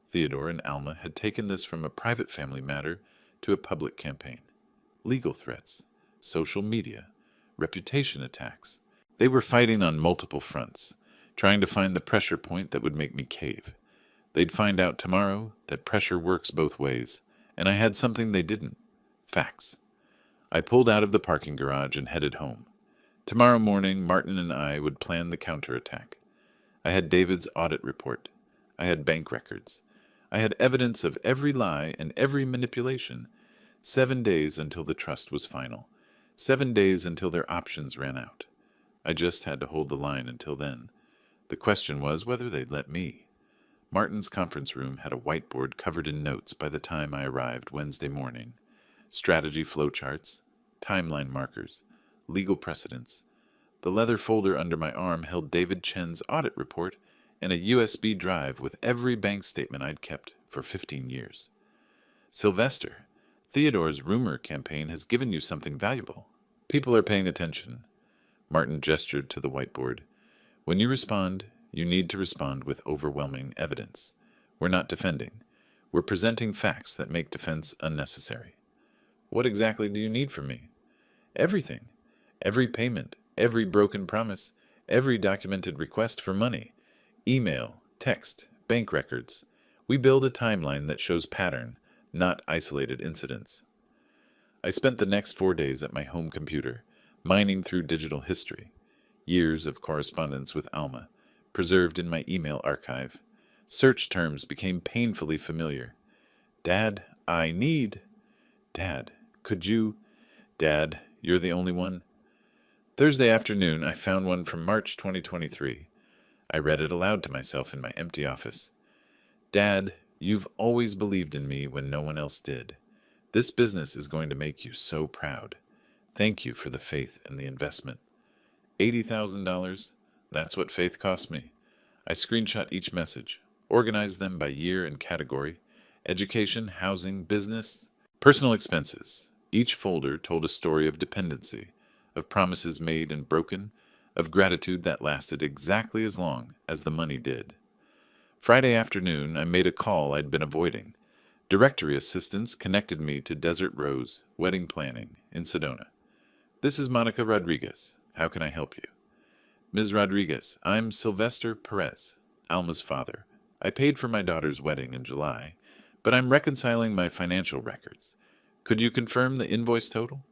[SPEAKER 1] Theodore and Alma had taken this from a private family matter to a public campaign. Legal threats. Social media. Reputation attacks. They were fighting on multiple fronts, trying to find the pressure point that would make me cave. They'd find out tomorrow that pressure works both ways, and I had something they didn't. Facts. I pulled out of the parking garage and headed home. Tomorrow morning, Martin and I would plan the counterattack. I had David's audit report. I had bank records. I had evidence of every lie and every manipulation. 7 days until the trust was final. 7 days until their options ran out. I just had to hold the line until then. The question was whether they'd let me. Martin's conference room had a whiteboard covered in notes by the time I arrived Wednesday morning. Strategy flowcharts, timeline markers, legal precedents. The leather folder under my arm held David Chen's audit report and a USB drive with every bank statement I'd kept for 15 years. Sylvester, Theodore's rumor campaign has given you something valuable. People are paying attention. Martin gestured to the whiteboard. When you respond, you need to respond with overwhelming evidence. We're not defending. We're presenting facts that make defense unnecessary. What exactly do you need from me? Everything. Every payment, every broken promise, every documented request for money. Email, text, bank records. We build a timeline that shows pattern, not isolated incidents. I spent the next 4 days at my home computer, mining through digital history. Years of correspondence with Alma, preserved in my email archive. Search terms became painfully familiar. Dad, I need. Dad, could you? Dad, you're the only one. Thursday afternoon, I found one from March 2023. I read it aloud to myself in my empty office. Dad, you've always believed in me when no one else did. This business is going to make you so proud. Thank you for the faith and the investment. $80,000? That's what faith cost me. I screenshot each message, organized them by year and category, education, housing, business, personal expenses. Each folder told a story of dependency, of promises made and broken, of gratitude that lasted exactly as long as the money did. Friday afternoon, I made a call I'd been avoiding. Directory assistants connected me to Desert Rose Wedding Planning in Sedona. This is Monica Rodriguez. How can I help you? Ms. Rodriguez, I'm Sylvester Perez, Alma's father. I paid for my daughter's wedding in July, but I'm reconciling my financial records. Could you confirm the invoice total?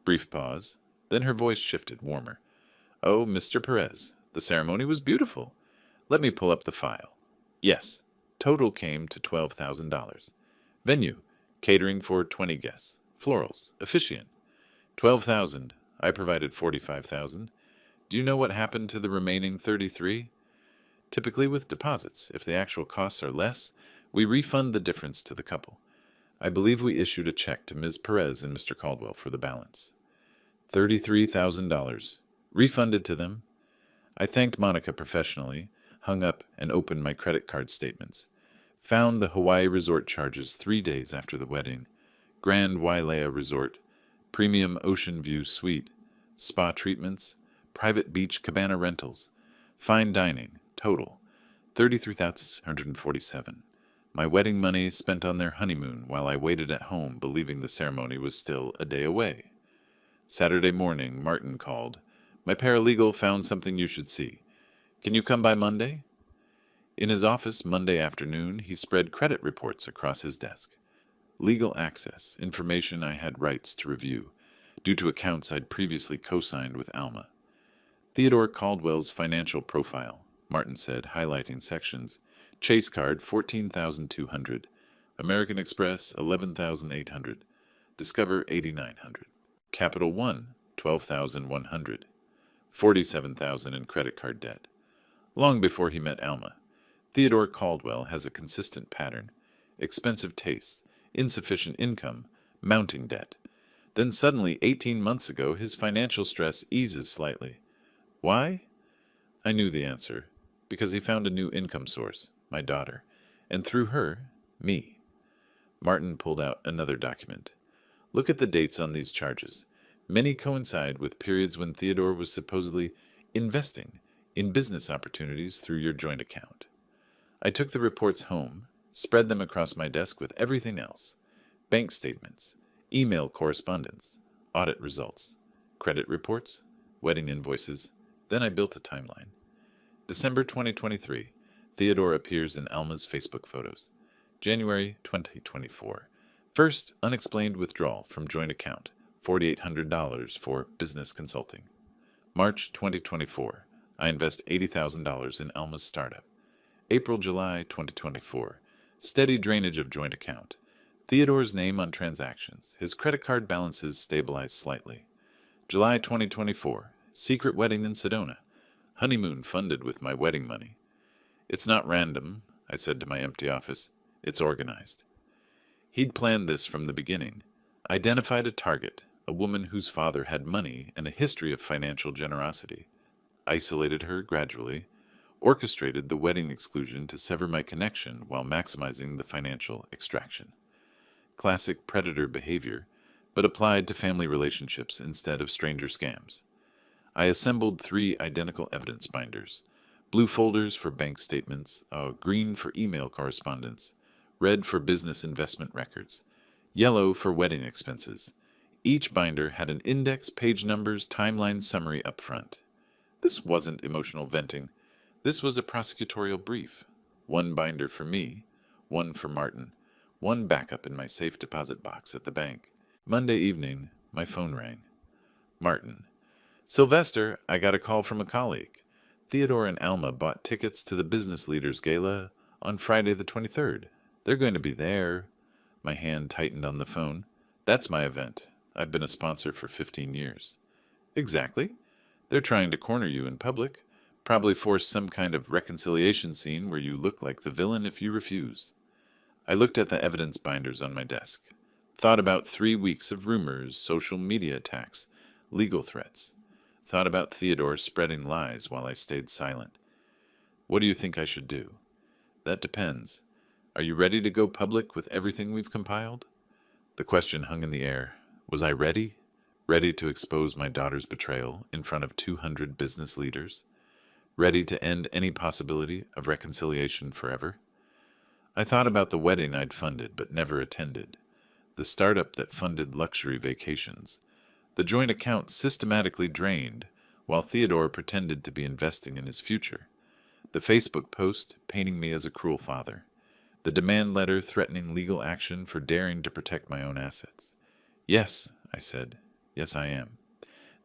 [SPEAKER 1] Brief pause. Then her voice shifted, warmer. Oh, Mr. Perez, the ceremony was beautiful. Let me pull up the file. Yes, total came to $12,000. Venue, catering for 20 guests. Florals, officiant. 12,000. I provided 45,000. Do you know what happened to the remaining 33? Typically with deposits, if the actual costs are less, we refund the difference to the couple. I believe we issued a check to Ms. Perez and Mr. Caldwell for the balance. $33,000. Refunded to them. I thanked Monica professionally, hung up and opened my credit card statements. Found the Hawaii resort charges 3 days after the wedding. Grand Wailea Resort, premium ocean view suite, spa treatments, private beach cabana rentals, fine dining, total, $33,647. My wedding money spent on their honeymoon while I waited at home believing the ceremony was still a day away. Saturday morning, Martin called. My paralegal found something you should see. Can you come by Monday? In his office Monday afternoon, he spread credit reports across his desk. Legal access, information I had rights to review, due to accounts I'd previously co-signed with Alma. Theodore Caldwell's financial profile, Martin said, highlighting sections. Chase card, $14,200. American Express, $11,800. Discover, $8,900. Capital One, $12,100. $47,000 in credit card debt. Long before he met Alma, Theodore Caldwell has a consistent pattern: expensive tastes, insufficient income, mounting debt. Then suddenly, 18 months ago, his financial stress eases slightly. Why? I knew the answer. Because he found a new income source, my daughter, and through her, me. Martin pulled out another document. Look at the dates on these charges. Many coincide with periods when Theodore was supposedly investing in business opportunities through your joint account. I took the reports home, spread them across my desk with everything else: bank statements, email correspondence, audit results, credit reports, wedding invoices. Then I built a timeline. December 2023, Theodore appears in Alma's Facebook photos. January 2024, first unexplained withdrawal from joint account, $4,800 for business consulting. March 2024, I invest $80,000 in Alma's startup. April-July 2024, steady drainage of joint account. Theodore's name on transactions. His credit card balances stabilize slightly. July 2024, secret wedding in Sedona. Honeymoon funded with my wedding money. It's not random, I said to my empty office. It's organized. He'd planned this from the beginning. Identified a target, a woman whose father had money and a history of financial generosity. Isolated her gradually. Orchestrated the wedding exclusion to sever my connection while maximizing the financial extraction. Classic predator behavior, but applied to family relationships instead of stranger scams. I assembled 3 identical evidence binders: blue folders for bank statements, green for email correspondence, red for business investment records, yellow for wedding expenses. Each binder had an index, page numbers, timeline summary up front. This wasn't emotional venting. This was a prosecutorial brief. 1 binder for me, 1 for Martin, 1 backup in my safe deposit box at the bank. Monday evening, my phone rang. Martin. Sylvester, I got a call from a colleague. Theodore and Alma bought tickets to the Business Leaders Gala on Friday the 23rd. They're going to be there. My hand tightened on the phone. That's my event. I've been a sponsor for 15 years. Exactly. They're trying to corner you in public. Probably force some kind of reconciliation scene where you look like the villain if you refuse. I looked at the evidence binders on my desk. Thought about 3 weeks of rumors, social media attacks, legal threats. Thought about Theodore spreading lies while I stayed silent. What do you think I should do? That depends. Are you ready to go public with everything we've compiled? The question hung in the air. Was I ready? ready to expose my daughter's betrayal in front of 200 business leaders, ready to end any possibility of reconciliation forever. I thought about the wedding I'd funded but never attended, the startup that funded luxury vacations, the joint account systematically drained while Theodore pretended to be investing in his future, the Facebook post painting me as a cruel father, the demand letter threatening legal action for daring to protect my own assets. Yes, I said. Yes, I am.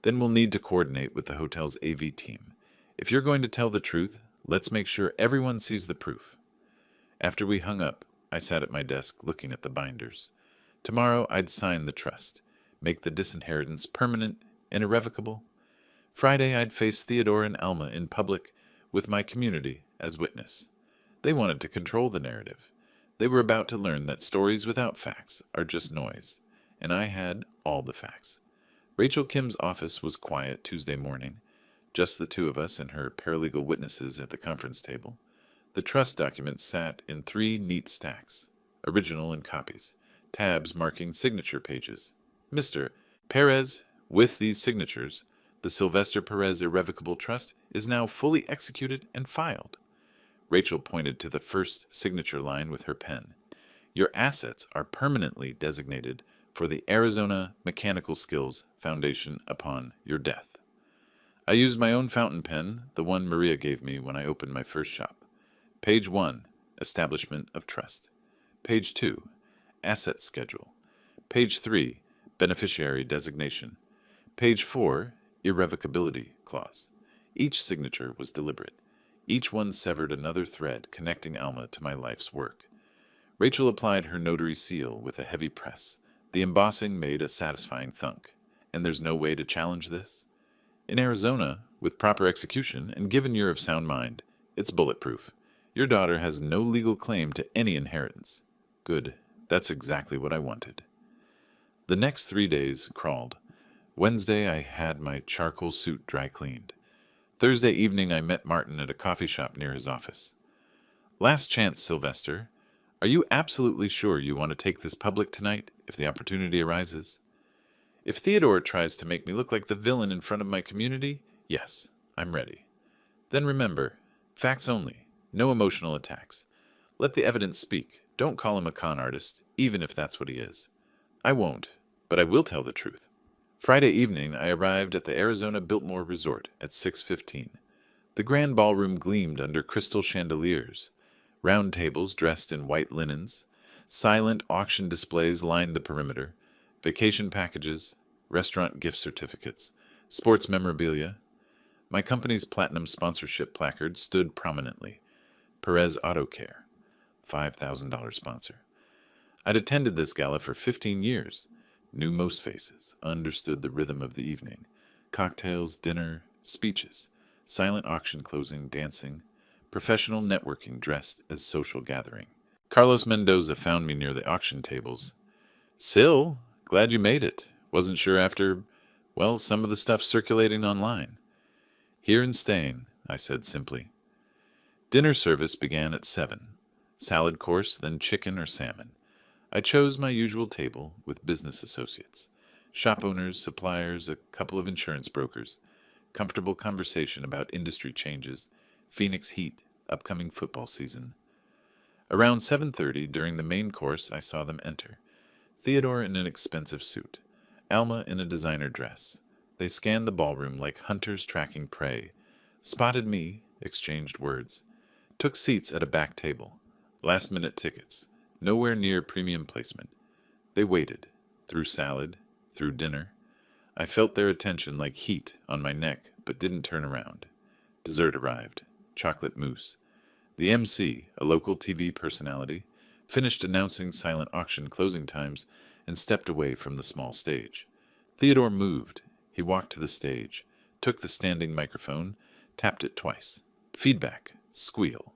[SPEAKER 1] Then we'll need to coordinate with the hotel's AV team. If you're going to tell the truth, let's make sure everyone sees the proof. After we hung up, I sat at my desk looking at the binders. Tomorrow I'd sign the trust, make the disinheritance permanent and irrevocable. Friday I'd face Theodore and Alma in public with my community as witness. They wanted to control the narrative. They were about to learn that stories without facts are just noise, and I had all the facts. Rachel Kim's office was quiet Tuesday morning, just the two of us and her paralegal witnesses at the conference table. The trust documents sat in 3 neat stacks, original and copies, tabs marking signature pages. Mr. Perez, with these signatures, the Sylvester Perez Irrevocable Trust is now fully executed and filed. Rachel pointed to the first signature line with her pen. Your assets are permanently designated for the Arizona Mechanical Skills Foundation upon your death. I used my own fountain pen, the one Maria gave me when I opened my first shop. Page 1, Establishment of Trust. Page 2, Asset Schedule. Page 3, Beneficiary Designation. Page 4, Irrevocability Clause. Each signature was deliberate. Each one severed another thread connecting Alma to my life's work. Rachel applied her notary seal with a heavy press. The embossing made a satisfying thunk. And there's no way to challenge this? In Arizona, with proper execution and given you're of sound mind, it's bulletproof. Your daughter has no legal claim to any inheritance. Good. That's exactly what I wanted. The next 3 days crawled. Wednesday, I had my charcoal suit dry cleaned. Thursday evening, I met Martin at a coffee shop near his office. Last chance, Sylvester. Are you absolutely sure you want to take this public tonight, if the opportunity arises? If Theodore tries to make me look like the villain in front of my community, yes, I'm ready. Then remember, facts only, no emotional attacks. Let the evidence speak. Don't call him a con artist, even if that's what he is. I won't, but I will tell the truth. Friday evening, I arrived at the Arizona Biltmore Resort at 6:15. The grand ballroom gleamed under crystal chandeliers. Round tables dressed in white linens. Silent auction displays lined the perimeter. Vacation packages, restaurant gift certificates, sports memorabilia. My company's platinum sponsorship placard stood prominently. Perez Auto Care, $5,000 sponsor. I'd attended this gala for 15 years. Knew most faces, understood the rhythm of the evening. Cocktails, dinner, speeches, silent auction closing, dancing, professional networking dressed as social gathering. Carlos Mendoza found me near the auction tables. Sil, glad you made it. Wasn't sure after, well, some of the stuff circulating online. Here and staying, I said simply. Dinner service began at 7. Salad course, then chicken or salmon. I chose my usual table with business associates, shop owners, suppliers, a couple of insurance brokers, comfortable conversation about industry changes, Phoenix Heat, upcoming football season. Around 7:30, during the main course, I saw them enter. Theodore in an expensive suit, Alma in a designer dress. They scanned the ballroom like hunters tracking prey, spotted me, exchanged words, took seats at a back table, last-minute tickets, nowhere near premium placement. They waited, through salad, through dinner. I felt their attention like heat on my neck, but didn't turn around. Dessert arrived, chocolate mousse. The MC, a local TV personality, finished announcing silent auction closing times and stepped away from the small stage. Theodore moved. He walked to the stage, took the standing microphone, tapped it twice. Feedback, squeal.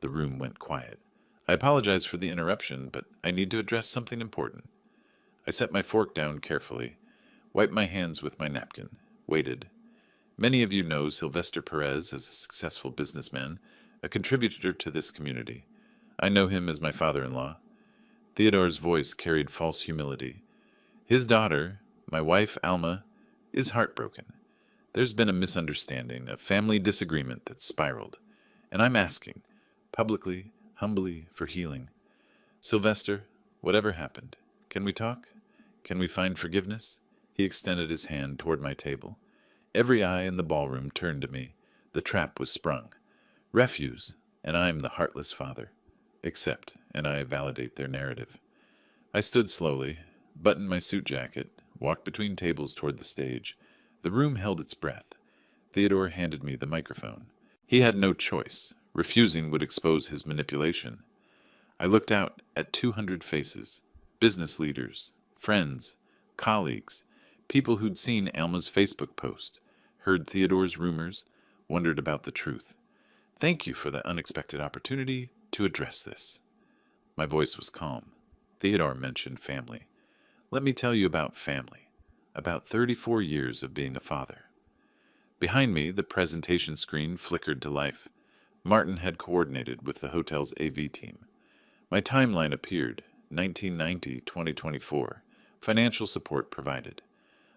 [SPEAKER 1] The room went quiet. I apologize for the interruption, but I need to address something important. I set my fork down carefully, wiped my hands with my napkin, waited. Many of you know Sylvester Perez as a successful businessman, a contributor to this community. I know him as my father-in-law. Theodore's voice carried false humility. His daughter, my wife, Alma, is heartbroken. There's been a misunderstanding, a family disagreement that's spiraled, and I'm asking, publicly, humbly, for healing. Sylvester, whatever happened, can we talk? Can we find forgiveness? He extended his hand toward my table. Every eye in the ballroom turned to me. The trap was sprung. Refuse, and I'm the heartless father. Accept, and I validate their narrative. I stood slowly, buttoned my suit jacket, walked between tables toward the stage. The room held its breath. Theodore handed me the microphone. He had no choice. Refusing would expose his manipulation. I looked out at 200 faces, business leaders, friends, colleagues, people who'd seen Alma's Facebook post, heard Theodore's rumors, wondered about the truth. Thank you for the unexpected opportunity to address this. My voice was calm. Theodore mentioned family. Let me tell you about family, about 34 years of being a father. Behind me, the presentation screen flickered to life. Martin had coordinated with the hotel's AV team. My timeline appeared, 1990-2024, financial support provided.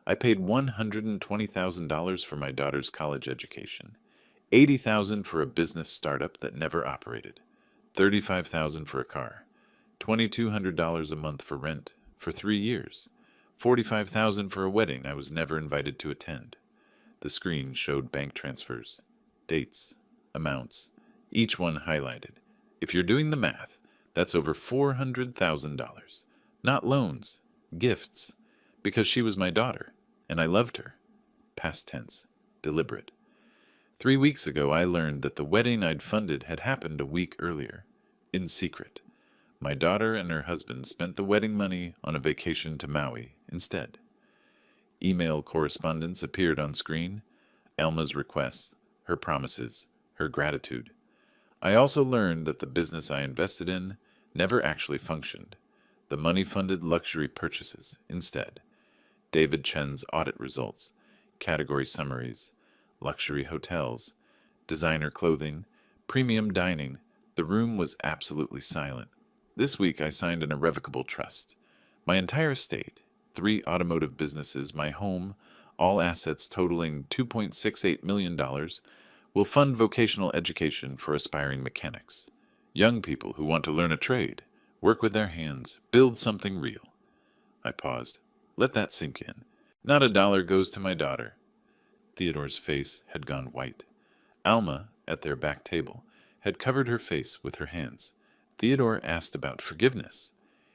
[SPEAKER 1] I paid $120,000 for my daughter's college education, $80,000 for a business startup that never operated, $35,000 for a car, $2,200 a month for rent for 3 years, $45,000 for a wedding I was never invited to attend. The screen showed bank transfers, dates, amounts, each one highlighted. If you're doing the math, that's over $400,000. Not loans, gifts, because she was my daughter, and I loved her. Past tense, deliberate. 3 weeks ago, I learned that the wedding I'd funded had happened a week earlier, in secret. My daughter and her husband spent the wedding money on a vacation to Maui instead. Email correspondence appeared on screen, Alma's requests, her promises, her gratitude. I also learned that the business I invested in never actually functioned. The money funded luxury purchases instead. David Chen's audit results, category summaries, luxury hotels, designer clothing, premium dining. The room was absolutely silent. This week I signed an irrevocable trust. My entire estate, 3 automotive businesses, my home, all assets totaling $2.68 million, will fund vocational education for aspiring mechanics. Young people who want to learn a trade, work with their hands, build something real. I paused. Let that sink in. Not a dollar goes to my daughter. Theodore's face had gone white. Alma, at their back table, had covered her face with her hands. Theodore asked about forgiveness.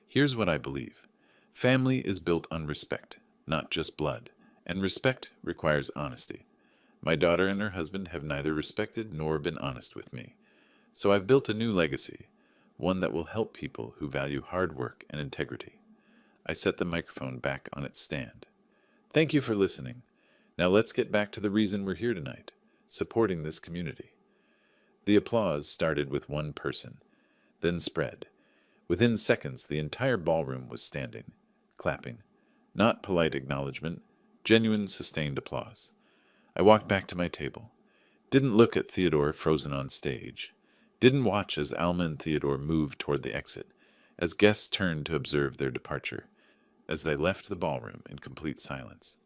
[SPEAKER 1] Here's what I believe. Family is built on respect, not just blood, and respect requires honesty. My daughter and her husband have neither respected nor been honest with me. So I've built a new legacy, one that will help people who value hard work and integrity. I set the microphone back on its stand. Thank you for listening. Now let's get back to the reason we're here tonight, supporting this community. The applause started with one person, then spread. Within seconds, the entire ballroom was standing, clapping. Not polite acknowledgement, genuine sustained applause. I walked back to my table. Didn't look at Theodore frozen on stage. Didn't watch as Alma and Theodore moved toward the exit, as guests turned to observe their departure, as they left the ballroom in complete silence.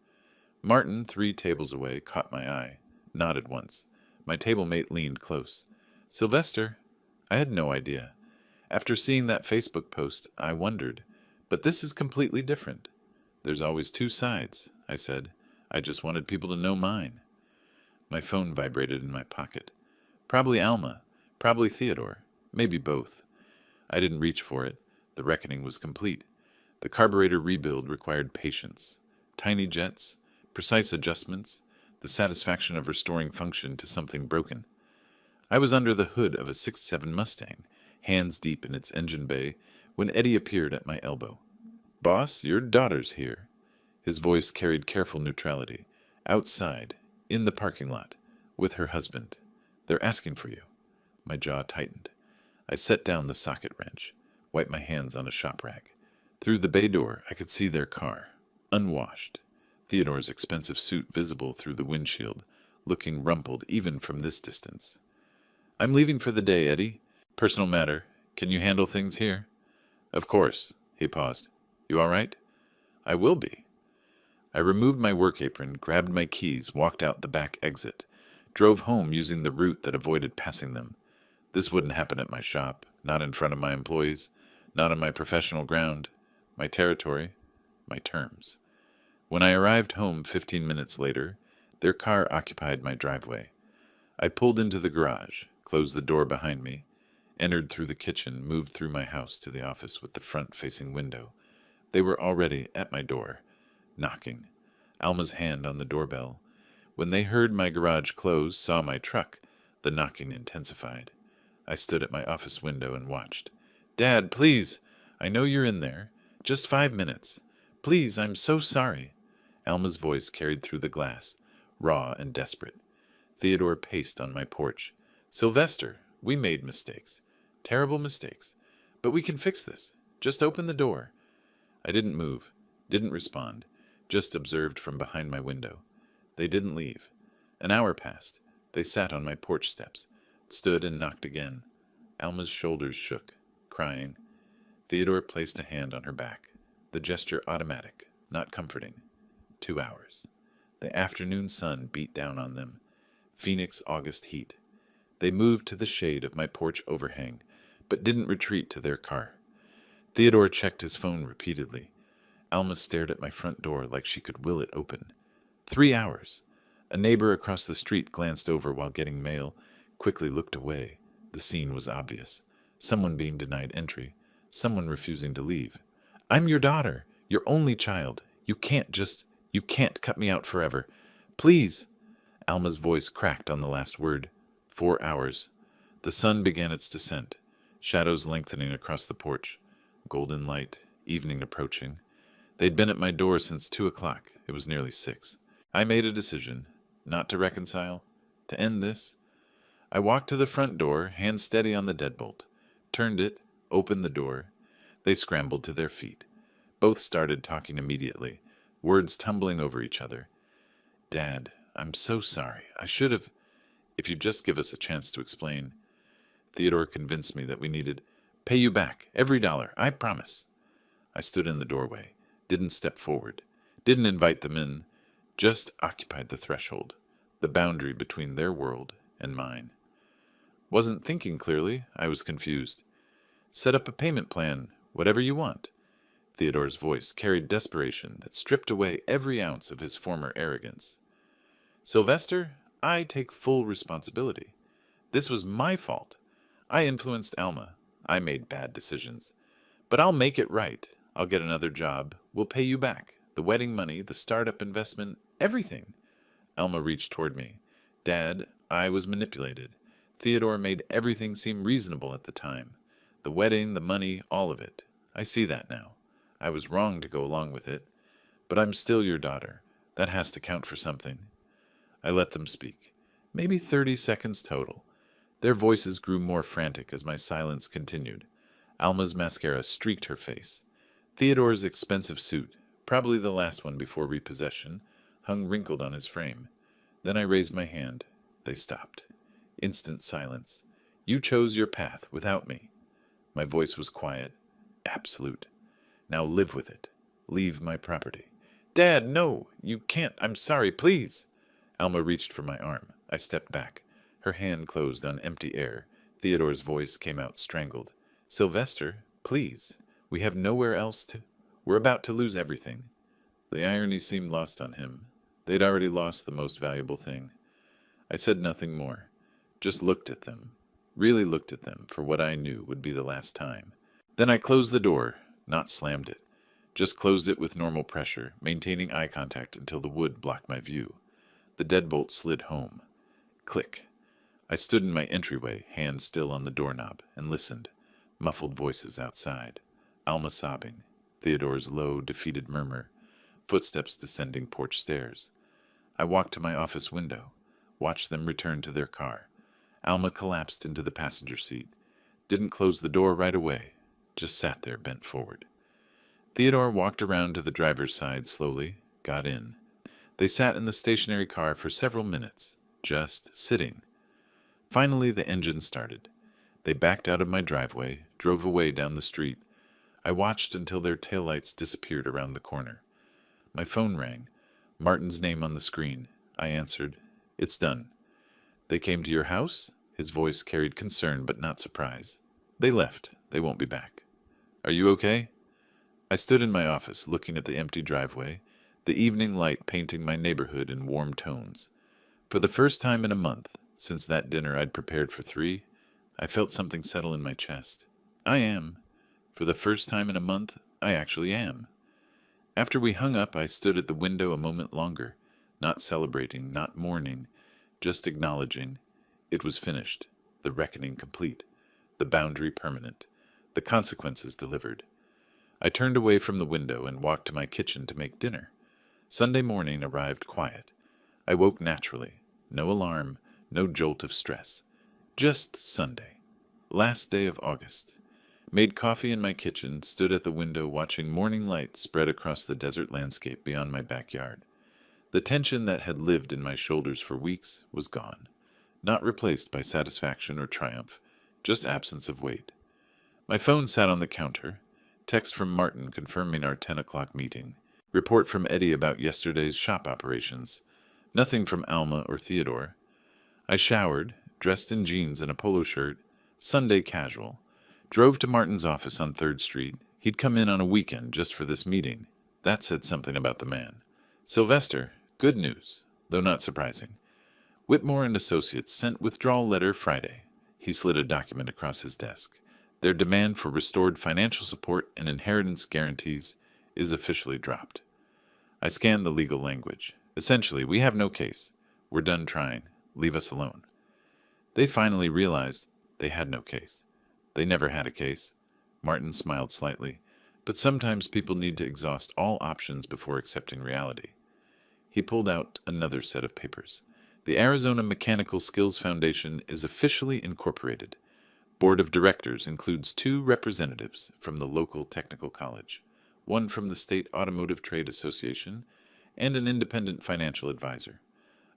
[SPEAKER 1] Martin, 3 tables away, caught my eye, nodded once. My table mate leaned close. Sylvester? I had no idea. After seeing that Facebook post, I wondered. But this is completely different. There's always 2 sides, I said. I just wanted people to know mine. My phone vibrated in my pocket. Probably Alma, probably Theodore, maybe both. I didn't reach for it. The reckoning was complete. The carburetor rebuild required patience, tiny jets, precise adjustments, the satisfaction of restoring function to something broken. I was under the hood of a '67 Mustang, hands deep in its engine bay, when Eddie appeared at my elbow. Boss, your daughter's here. His voice carried careful neutrality. Outside, in the parking lot, with her husband. They're asking for you. My jaw tightened. I set down the socket wrench, wiped my hands on a shop rag. Through the bay door, I could see their car, unwashed. Theodore's expensive suit visible through the windshield, looking rumpled even from this distance. I'm leaving for the day, Eddie. Personal matter. Can you handle things here? Of course. He paused. You all right? I will be. I removed my work apron, grabbed my keys, walked out the back exit, drove home using the route that avoided passing them. This wouldn't happen at my shop, not in front of my employees, not on my professional ground, my territory, my terms. When I arrived home 15 minutes later, their car occupied my driveway. I pulled into the garage, closed the door behind me, entered through the kitchen, moved through my house to the office with the front-facing window. They were already at my door, knocking. Alma's hand on the doorbell. When they heard my garage close, saw my truck, the knocking intensified. I stood at my office window and watched. "Dad, please! I know you're in there. Just 5 minutes. Please, I'm so sorry." Alma's voice carried through the glass, raw and desperate. Theodore paced on my porch. "Sylvester, we made mistakes. Terrible mistakes. But we can fix this. Just open the door." I didn't move, didn't respond, just observed from behind my window. They didn't leave. An hour passed. They sat on my porch steps, stood and knocked again. Alma's shoulders shook, crying. Theodore placed a hand on her back, the gesture automatic, not comforting. 2 hours. The afternoon sun beat down on them. Phoenix August heat. They moved to the shade of my porch overhang, but didn't retreat to their car. Theodore checked his phone repeatedly. Alma stared at my front door like she could will it open. 3 hours. A neighbor across the street glanced over while getting mail, quickly looked away. The scene was obvious. Someone being denied entry. Someone refusing to leave. "I'm your daughter, your only child. You can't cut me out forever. Please." Alma's voice cracked on the last word. 4 hours. The sun began its descent, shadows lengthening across the porch. Golden light, evening approaching. They'd been at my door since 2 o'clock. It was nearly 6. I made a decision, not to reconcile, to end this. I walked to the front door, hand steady on the deadbolt, turned it, opened the door. They scrambled to their feet. Both started talking immediately, words tumbling over each other. "Dad, I'm so sorry. I should have... If you'd just give us a chance to explain." Theodore convinced me that we needed... "Pay you back, every dollar, I promise." I stood in the doorway, didn't step forward, didn't invite them in, just occupied the threshold, the boundary between their world and mine. Wasn't thinking clearly, I was confused. "Set up a payment plan, whatever you want." Theodore's voice carried desperation that stripped away every ounce of his former arrogance. "Sylvester, I take full responsibility. This was my fault. I influenced Alma. I made bad decisions. But I'll make it right. I'll get another job. We'll pay you back. The wedding money, the startup investment, everything." Alma reached toward me. "Dad, I was manipulated. Theodore made everything seem reasonable at the time. The wedding, the money, all of it. I see that now. I was wrong to go along with it. But I'm still your daughter. That has to count for something." I let them speak. Maybe 30 seconds total. Their voices grew more frantic as my silence continued. Alma's mascara streaked her face. Theodore's expensive suit, probably the last one before repossession, hung wrinkled on his frame. Then I raised my hand. They stopped. Instant silence. "You chose your path without me." My voice was quiet, absolute. "Now live with it. Leave my property." "Dad, no! You can't! I'm sorry, please!" Alma reached for my arm. I stepped back. Her hand closed on empty air. Theodore's voice came out strangled. "Sylvester, please. We have nowhere else to... We're about to lose everything." The irony seemed lost on him. They'd already lost the most valuable thing. I said nothing more. Just looked at them. Really looked at them for what I knew would be the last time. Then I closed the door, not slammed it. Just closed it with normal pressure, maintaining eye contact until the wood blocked my view. The deadbolt slid home. Click. I stood in my entryway, hand still on the doorknob, and listened. Muffled voices outside. Alma sobbing. Theodore's low, defeated murmur. Footsteps descending porch stairs. I walked to my office window. Watched them return to their car. Alma collapsed into the passenger seat. Didn't close the door right away. Just sat there, bent forward. Theodore walked around to the driver's side slowly, got in. They sat in the stationary car for several minutes, just sitting. Finally, the engine started. They backed out of my driveway, drove away down the street. I watched until their taillights disappeared around the corner. My phone rang. Martin's name on the screen. I answered. It's done. They came to your house? His voice carried concern but not surprise. They left. They won't be back. Are you okay? I stood in my office, looking at the empty driveway, the evening light painting my neighborhood in warm tones. For the first time in a month, since that dinner I'd prepared for 3, I felt something settle in my chest. I am. For the first time in a month, I actually am. After we hung up, I stood at the window a moment longer, not celebrating, not mourning, just acknowledging. It was finished, the reckoning complete, the boundary permanent, the consequences delivered. I turned away from the window and walked to my kitchen to make dinner. Sunday morning arrived quiet. I woke naturally. No alarm, no jolt of stress. Just Sunday. Last day of August. Made coffee in my kitchen, stood at the window watching morning light spread across the desert landscape beyond my backyard. The tension that had lived in my shoulders for weeks was gone, not replaced by satisfaction or triumph, just absence of weight. My phone sat on the counter. Text from Martin confirming our 10 o'clock meeting. Report from Eddie about yesterday's shop operations. Nothing from Alma or Theodore. I showered, dressed in jeans and a polo shirt, Sunday casual. Drove to Martin's office on 3rd Street. He'd come in on a weekend just for this meeting. That said something about the man. Sylvester, good news, though not surprising. Whitmore and Associates sent withdrawal letter Friday. He slid a document across his desk. Their demand for restored financial support and inheritance guarantees is officially dropped. I scanned the legal language. Essentially, we have no case. We're done trying. Leave us alone. They finally realized they had no case. They never had a case. Martin smiled slightly, but sometimes people need to exhaust all options before accepting reality. He pulled out another set of papers. The Arizona Mechanical Skills Foundation is officially incorporated. Board of Directors includes 2 representatives from the local technical college, 1 from the State Automotive Trade Association, and an independent financial advisor.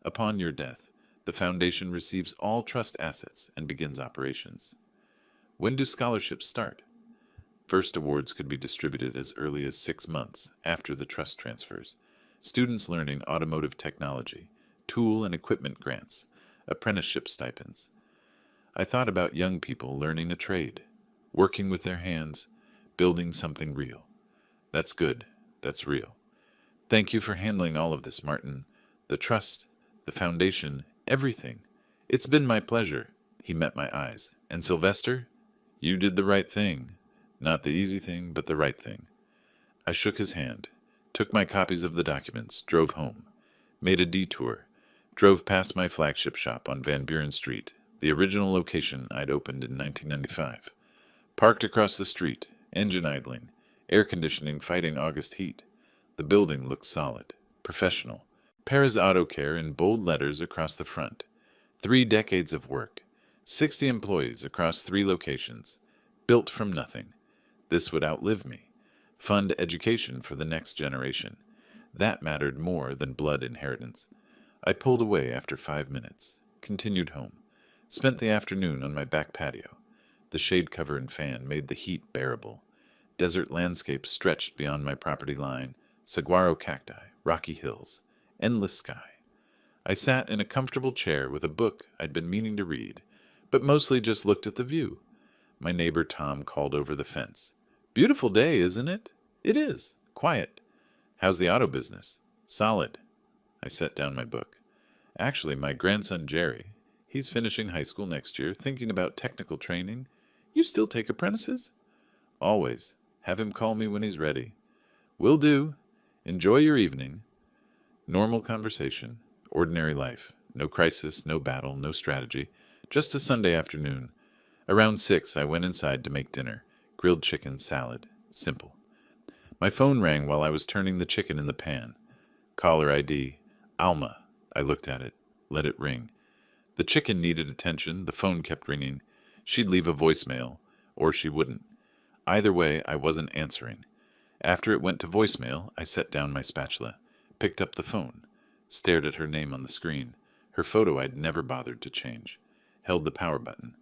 [SPEAKER 1] Upon your death, the foundation receives all trust assets and begins operations. When do scholarships start? First awards could be distributed as early as 6 months after the trust transfers. Students learning automotive technology, tool and equipment grants, apprenticeship stipends. I thought about young people learning a trade, working with their hands, building something real. That's good. That's real. Thank you for handling all of this, Martin. The trust, the foundation, everything. It's been my pleasure. He met my eyes. And Sylvester, you did the right thing. Not the easy thing, but the right thing. I shook his hand, took my copies of the documents, drove home, made a detour, drove past my flagship shop on Van Buren Street, the original location I'd opened in 1995. Parked across the street, engine idling, air conditioning fighting August heat. The building looked solid, professional. Perez Auto Care in bold letters across the front. 3 decades of work. 60 employees across 3 locations. Built from nothing. This would outlive me. Fund education for the next generation. That mattered more than blood inheritance. I pulled away after 5 minutes. Continued home. Spent the afternoon on my back patio. The shade cover and fan made the heat bearable. Desert landscape stretched beyond my property line. Saguaro cacti, rocky hills, endless sky. I sat in a comfortable chair with a book I'd been meaning to read, but mostly just looked at the view. My neighbor Tom called over the fence. Beautiful day, isn't it? It is. Quiet. How's the auto business? Solid. I set down my book. Actually, my grandson Jerry, he's finishing high school next year, thinking about technical training. You still take apprentices? Always. Have him call me when he's ready. Will do. Enjoy your evening. Normal conversation. Ordinary life. No crisis, no battle, no strategy. Just a Sunday afternoon. Around 6, I went inside to make dinner. Grilled chicken, salad. Simple. My phone rang while I was turning the chicken in the pan. Caller ID. Alma. I looked at it. Let it ring. The chicken needed attention. The phone kept ringing. She'd leave a voicemail. Or she wouldn't. Either way, I wasn't answering. After it went to voicemail, I set down my spatula, picked up the phone, stared at her name on the screen, her photo I'd never bothered to change, held the power button.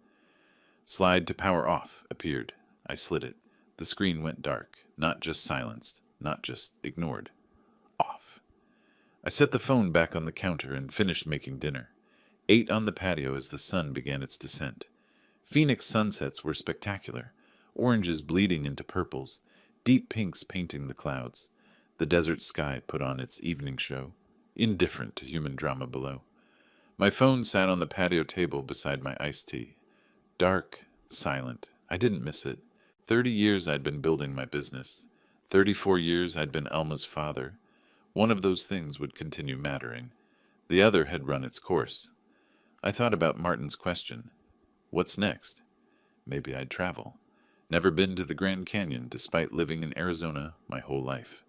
[SPEAKER 1] Slide to power off appeared. I slid it. The screen went dark, not just silenced, not just ignored. Off. I set the phone back on the counter and finished making dinner. Ate on the patio as the sun began its descent. Phoenix sunsets were spectacular, oranges bleeding into purples, deep pinks painting the clouds. The desert sky put on its evening show, indifferent to human drama below. My phone sat on the patio table beside my iced tea. Dark, silent. I didn't miss it. 30 years I'd been building my business. 34 years I'd been Elma's father. One of those things would continue mattering. The other had run its course. I thought about Martin's question. What's next? Maybe I'd travel. Never been to the Grand Canyon despite living in Arizona my whole life.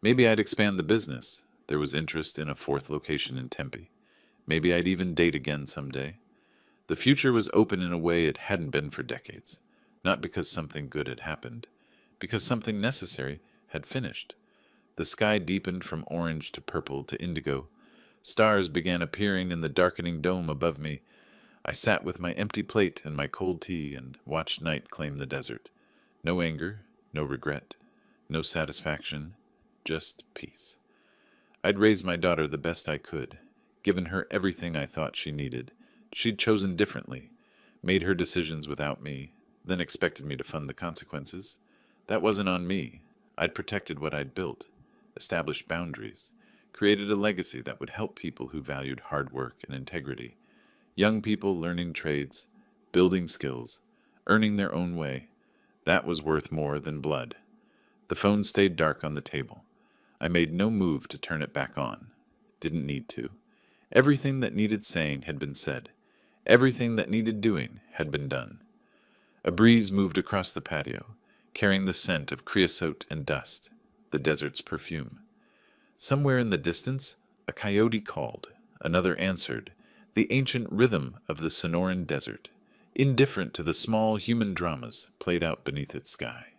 [SPEAKER 1] Maybe I'd expand the business. There was interest in a fourth location in Tempe. Maybe I'd even date again someday. The future was open in a way it hadn't been for decades. Not because something good had happened, because something necessary had finished. The sky deepened from orange to purple to indigo. Stars began appearing in the darkening dome above me. I sat with my empty plate and my cold tea and watched night claim the desert. No anger, no regret, no satisfaction, just peace. I'd raised my daughter the best I could, given her everything I thought she needed. She'd chosen differently, made her decisions without me, then expected me to fund the consequences. That wasn't on me. I'd protected what I'd built, established boundaries, created a legacy that would help people who valued hard work and integrity. Young people learning trades, building skills, earning their own way. That was worth more than blood. The phone stayed dark on the table. I made no move to turn it back on. Didn't need to. Everything that needed saying had been said. Everything that needed doing had been done. A breeze moved across the patio, carrying the scent of creosote and dust, the desert's perfume. Somewhere in the distance, a coyote called. Another answered, the ancient rhythm of the Sonoran Desert, indifferent to the small human dramas played out beneath its sky.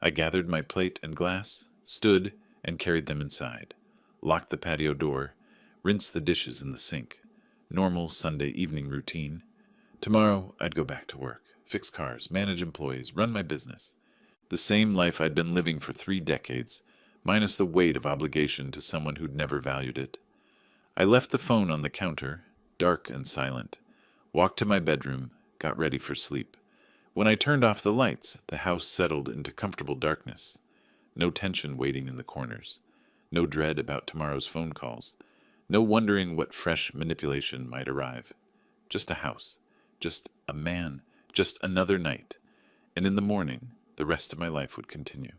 [SPEAKER 1] I gathered my plate and glass, stood, and carried them inside, locked the patio door, rinsed the dishes in the sink. Normal Sunday evening routine. Tomorrow, I'd go back to work, fix cars, manage employees, run my business. The same life I'd been living for 3 decades, minus the weight of obligation to someone who'd never valued it. I left the phone on the counter, dark and silent, walked to my bedroom, got ready for sleep. When I turned off the lights, the house settled into comfortable darkness. No tension waiting in the corners. No dread about tomorrow's phone calls. No wondering what fresh manipulation might arrive. Just a house. Just a man. Just another night. And in the morning, the rest of my life would continue.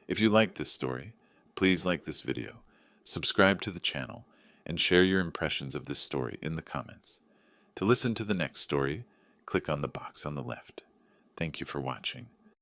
[SPEAKER 1] If you like this story, please like this video, subscribe to the channel, and share your impressions of this story in the comments. To listen to the next story, click on the box on the left. Thank you for watching.